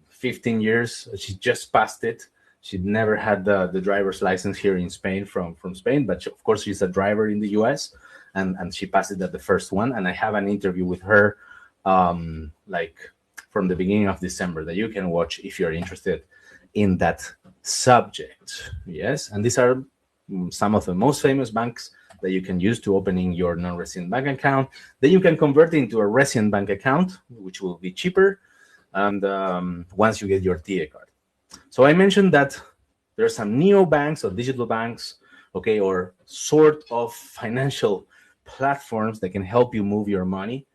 15 years. She just passed it. She'd never had the driver's license here in Spain from Spain, but of course she's a driver in the US, and she passed it at the first one. And I have an interview with her like from the beginning of December that you can watch if you're interested in that subject. Yes, and these are some of the most famous banks that you can use to opening your non-resident bank account. Then you can convert it into a resident bank account, which will be cheaper. and once you get your TIE card. So I mentioned that there are some neobanks or digital banks, okay, or sort of financial platforms that can help you move your money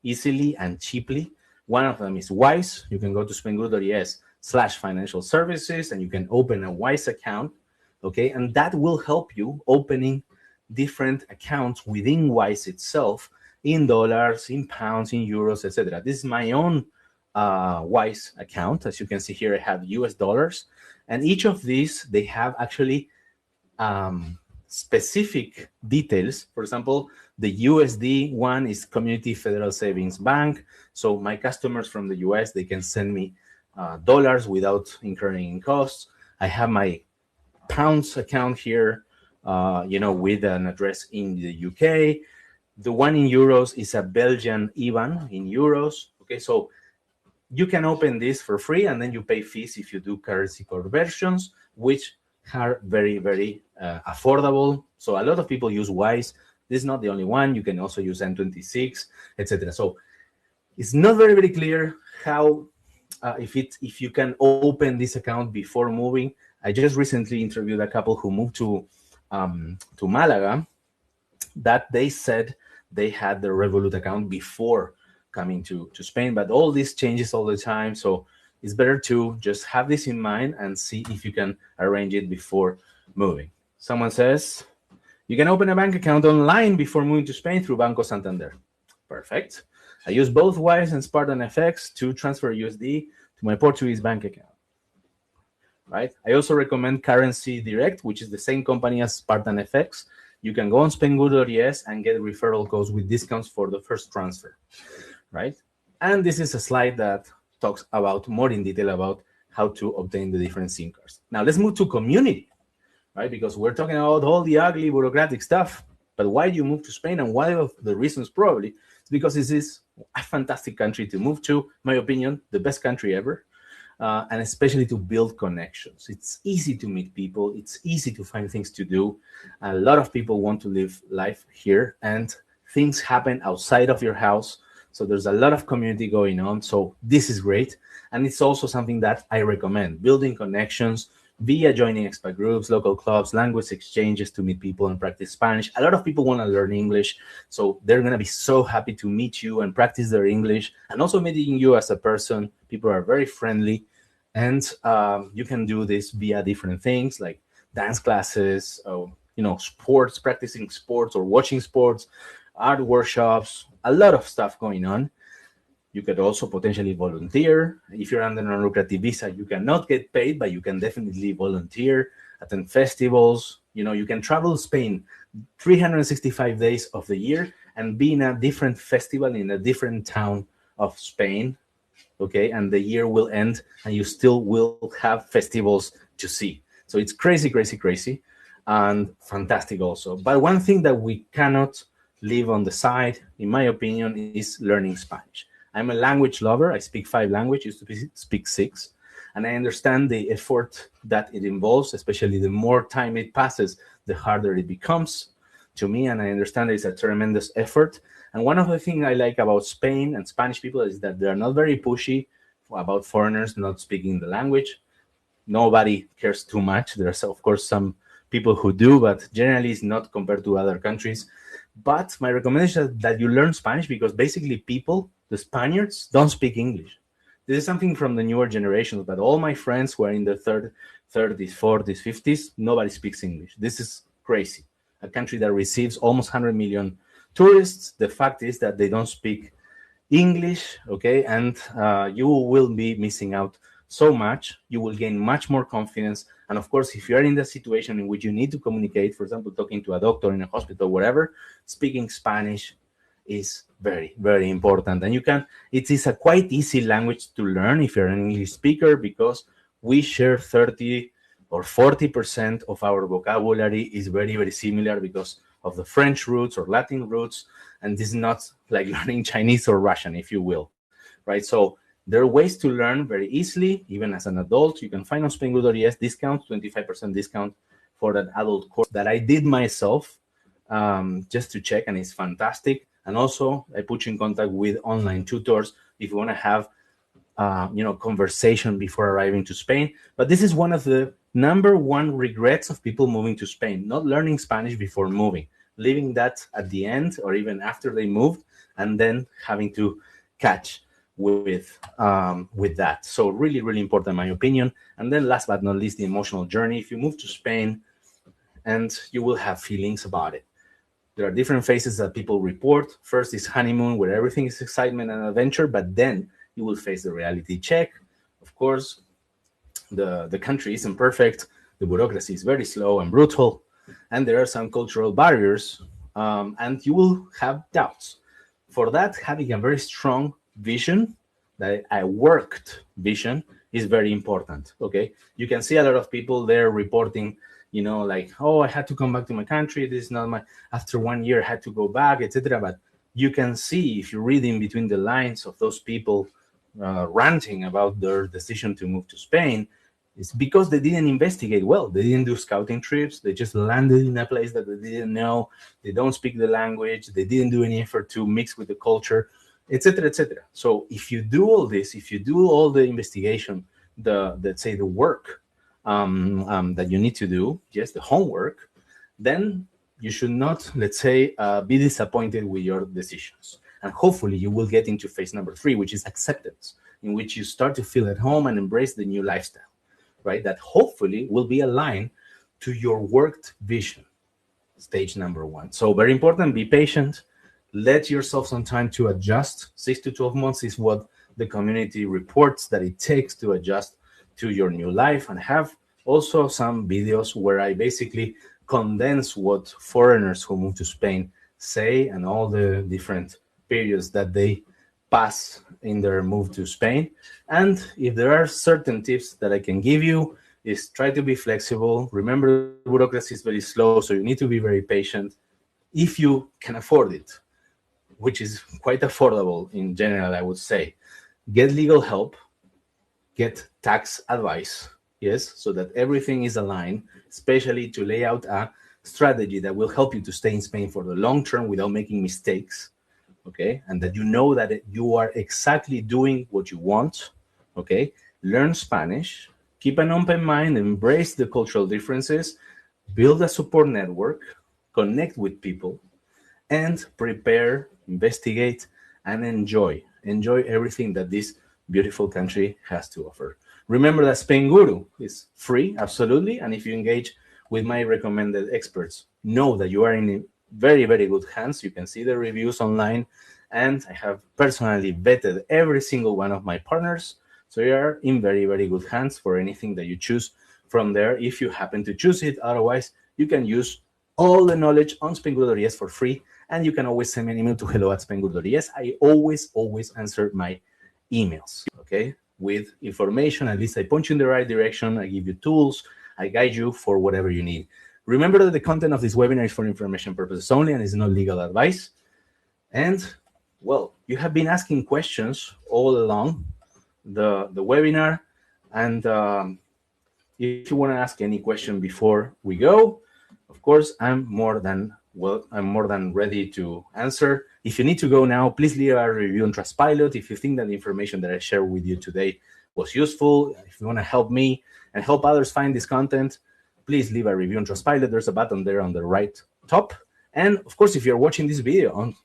easily and cheaply. One of them is Wise. You can go to spainguru.es/financial services and you can open a Wise account, okay, and that will help you opening different accounts within Wise itself in dollars, in pounds, in euros, etc. This is my own Wise account. As you can see here, I have US dollars, and each of these, they have actually specific details. For example, the USD one is Community Federal Savings Bank. So my customers from the US, they can send me dollars without incurring costs. I have my pounds account here, with an address in the UK. The one in euros is a Belgian IBAN in euros. Okay, so you can open this for free, and then you pay fees if you do currency conversions, which are very, very affordable. So a lot of people use Wise. This is not the only one. You can also use N26, etc. So it's not very, very clear how, if you can open this account before moving. I just recently interviewed a couple who moved to Malaga, that they said they had the Revolut account before coming to Spain, but all this changes all the time. So it's better to just have this in mind and see if you can arrange it before moving. Someone says, you can open a bank account online before moving to Spain through Banco Santander. Perfect. I use both Wise and Spartan FX to transfer USD to my Portuguese bank account. Right? I also recommend Currency Direct, which is the same company as Spartan FX. You can go on Spainguru.es and get referral codes with discounts for the first transfer, right? And this is a slide that talks about more in detail about how to obtain the different SIM cards. Now let's move to community, right? Because we're talking about all the ugly bureaucratic stuff, but why do you move to Spain? And one of the reasons probably is because this is a fantastic country to move to, in my opinion, the best country ever. And especially to build connections. It's easy to meet people. It's easy to find things to do. A lot of people want to live life here, and things happen outside of your house. So there's a lot of community going on. So this is great. And it's also something that I recommend, building connections via joining expat groups, local clubs, language exchanges to meet people and practice Spanish. A lot of people want to learn English. So they're going to be so happy to meet you and practice their English, and also meeting you as a person. People are very friendly. And you can do this via different things like dance classes, sports, practicing sports or watching sports, art workshops, a lot of stuff going on. You could also potentially volunteer. If you're under a non-lucrative visa, you cannot get paid, but you can definitely volunteer, attend festivals. You can travel Spain 365 days of the year and be in a different festival in a different town of Spain. Okay, and the year will end and you still will have festivals to see. So it's crazy, crazy, crazy, and fantastic also. But one thing that we cannot leave on the side, in my opinion, is learning Spanish. I'm a language lover. I speak 5 languages, used to speak 6, and I understand the effort that it involves, especially the more time it passes, the harder it becomes to me, and I understand it's a tremendous effort. And one of the things I like about Spain and Spanish people is that they're not very pushy about foreigners not speaking the language. Nobody cares too much. There's, of course, some people who do, but generally it's not compared to other countries. But my recommendation is that you learn Spanish, because basically people, the Spaniards, don't speak English. This is something from the newer generations, but all my friends who are in the 30s, 40s, 50s, nobody speaks English. This is crazy. A country that receives almost 100 million tourists, the fact is that they don't speak English, okay? And you will be missing out so much. You will gain much more confidence. And of course, if you are in the situation in which you need to communicate, for example, talking to a doctor in a hospital, whatever, speaking Spanish is very, very important. And it is a quite easy language to learn if you're an English speaker, because we share 30 or 40% of our vocabulary is very, very similar because of the French roots or Latin roots, and this is not like learning Chinese or Russian, if you will, right? So there are ways to learn very easily, even as an adult. You can find on Spainguru.es discount, 25% discount for that adult course that I did myself, just to check, and it's fantastic. And also, I put you in contact with online tutors if you want to have conversation before arriving to Spain. But this is one of the #1 regrets of people moving to Spain, not learning Spanish before moving, leaving that at the end or even after they moved, and then having to catch with that. So really, really important, in my opinion. And then last but not least, the emotional journey. If you move to Spain, and you will have feelings about it. There are different phases that people report. First is honeymoon, where everything is excitement and adventure, but then you will face the reality check. Of course, the country isn't perfect. The bureaucracy is very slow and brutal, and there are some cultural barriers, and you will have doubts. For that, having a very strong vision, that a worked vision, is very important. Okay, you can see a lot of people there reporting, like, oh, I had to come back to my country. This is not my. After 1 year, I had to go back, etc. But you can see, if you read in between the lines of those people ranting about their decision to move to Spain, it's because they didn't investigate well. They didn't do scouting trips. They just landed in a place that they didn't know. They don't speak the language. They didn't do any effort to mix with the culture, etc., etc. So if you do all this, if you do all the investigation, let's say the work that you need to do, yes, the homework, then you should not, let's say, be disappointed with your decisions. And hopefully you will get into phase #3, which is acceptance, in which you start to feel at home and embrace the new lifestyle, right? That hopefully will be aligned to your worked vision, stage #1. So very important, be patient. Let yourself some time to adjust. 6 to 12 months is what the community reports that it takes to adjust to your new life. And have also some videos where I basically condense what foreigners who move to Spain say and all the different periods that they pass in their move to Spain. And if there are certain tips that I can give you, is try to be flexible. Remember, bureaucracy is very slow, so you need to be very patient if you can afford it, which is quite affordable in general, I would say. Get legal help, get tax advice, yes, so that everything is aligned, especially to lay out a strategy that will help you to stay in Spain for the long term without making mistakes. Okay, and that you know that you are exactly doing what you want. Okay, learn Spanish, keep an open mind, embrace the cultural differences, build a support network, connect with people, and prepare, investigate, and enjoy everything that this beautiful country has to offer. Remember that Spainguru is free, absolutely, and if you engage with my recommended experts, know that you are in very, very good hands. You can see the reviews online, and I have personally vetted every single one of my partners. So you are in very, very good hands for anything that you choose from there, if you happen to choose it. Otherwise, you can use all the knowledge on Spainguru.es for free, and you can always send me an email to hello@spainguru.es. I always answer my emails, okay, with information. At least I point you in the right direction. I give you tools. I guide you for whatever you need. Remember that the content of this webinar is for information purposes only and is not legal advice. And, well, you have been asking questions all along the webinar. And if you want to ask any question before we go, of course, I'm more than ready to answer. If you need to go now, please leave a review on Trustpilot. If you think that the information that I shared with you today was useful, if you want to help me and help others find this content, please leave a review on Trustpilot. There's a button there on the right top. And of course, if you're watching this video on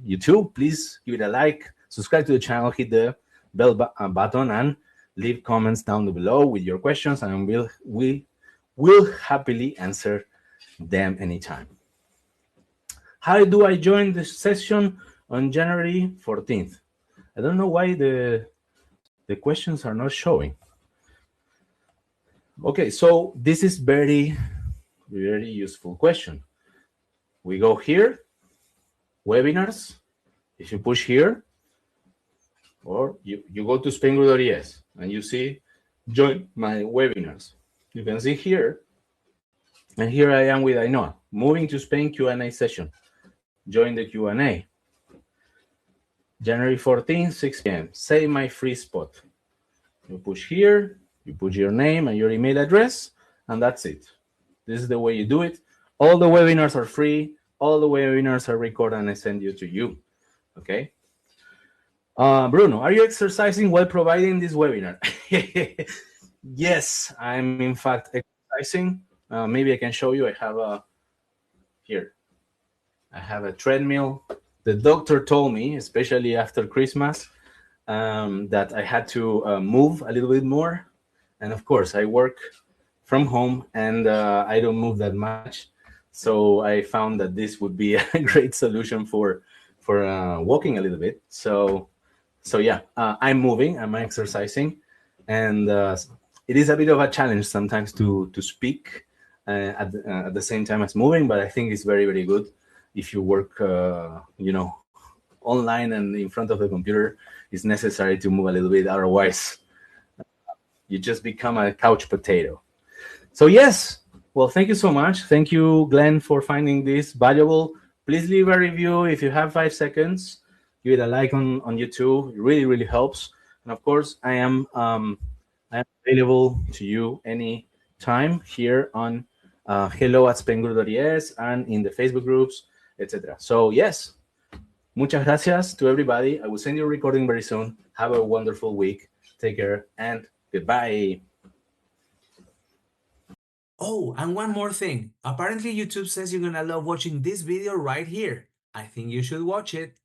YouTube, please give it a like, subscribe to the channel, hit the bell button, and leave comments down below with your questions, and we will happily answer them anytime. How do I join the session on January 14th? I don't know why the questions are not showing. Okay, so this is very, very useful question. We go here, webinars. If you push here, or you go to Spainguru.es and you see join my webinars. You can see here, and here I am with Ainhoa, moving to Spain Q&A session. Join the Q&A. January 14th, 6 p.m. Save my free spot. You push here, you put your name and your email address, and that's it. This is the way you do it. All the webinars are free. all the webinars are recorded and I send you to you. Okay. Bruno, are you exercising while providing this webinar? Yes, I'm in fact exercising. Maybe I can show you. I have a here. I have a treadmill. The doctor told me, especially after Christmas, that I had to move a little bit more. And of course, I work from home and I don't move that much. So I found that this would be a great solution for walking a little bit. So yeah, I'm moving, I'm exercising, and it is a bit of a challenge sometimes to speak at the same time as moving, but I think it's very, very good if you work, online and in front of the computer. It's necessary to move a little bit, otherwise you just become a couch potato. So yes, well, thank you so much. Thank you, Glenn, for finding this valuable. Please leave a review if you have 5 seconds. Give it a like on YouTube. It really, really helps. And of course, I am available to you any time here on hello@spainguru.es and in the Facebook groups, etc. So yes, muchas gracias to everybody. I will send you a recording very soon. Have a wonderful week. Take care and goodbye. Oh, and one more thing. Apparently YouTube says you're gonna love watching this video right here. I think you should watch it.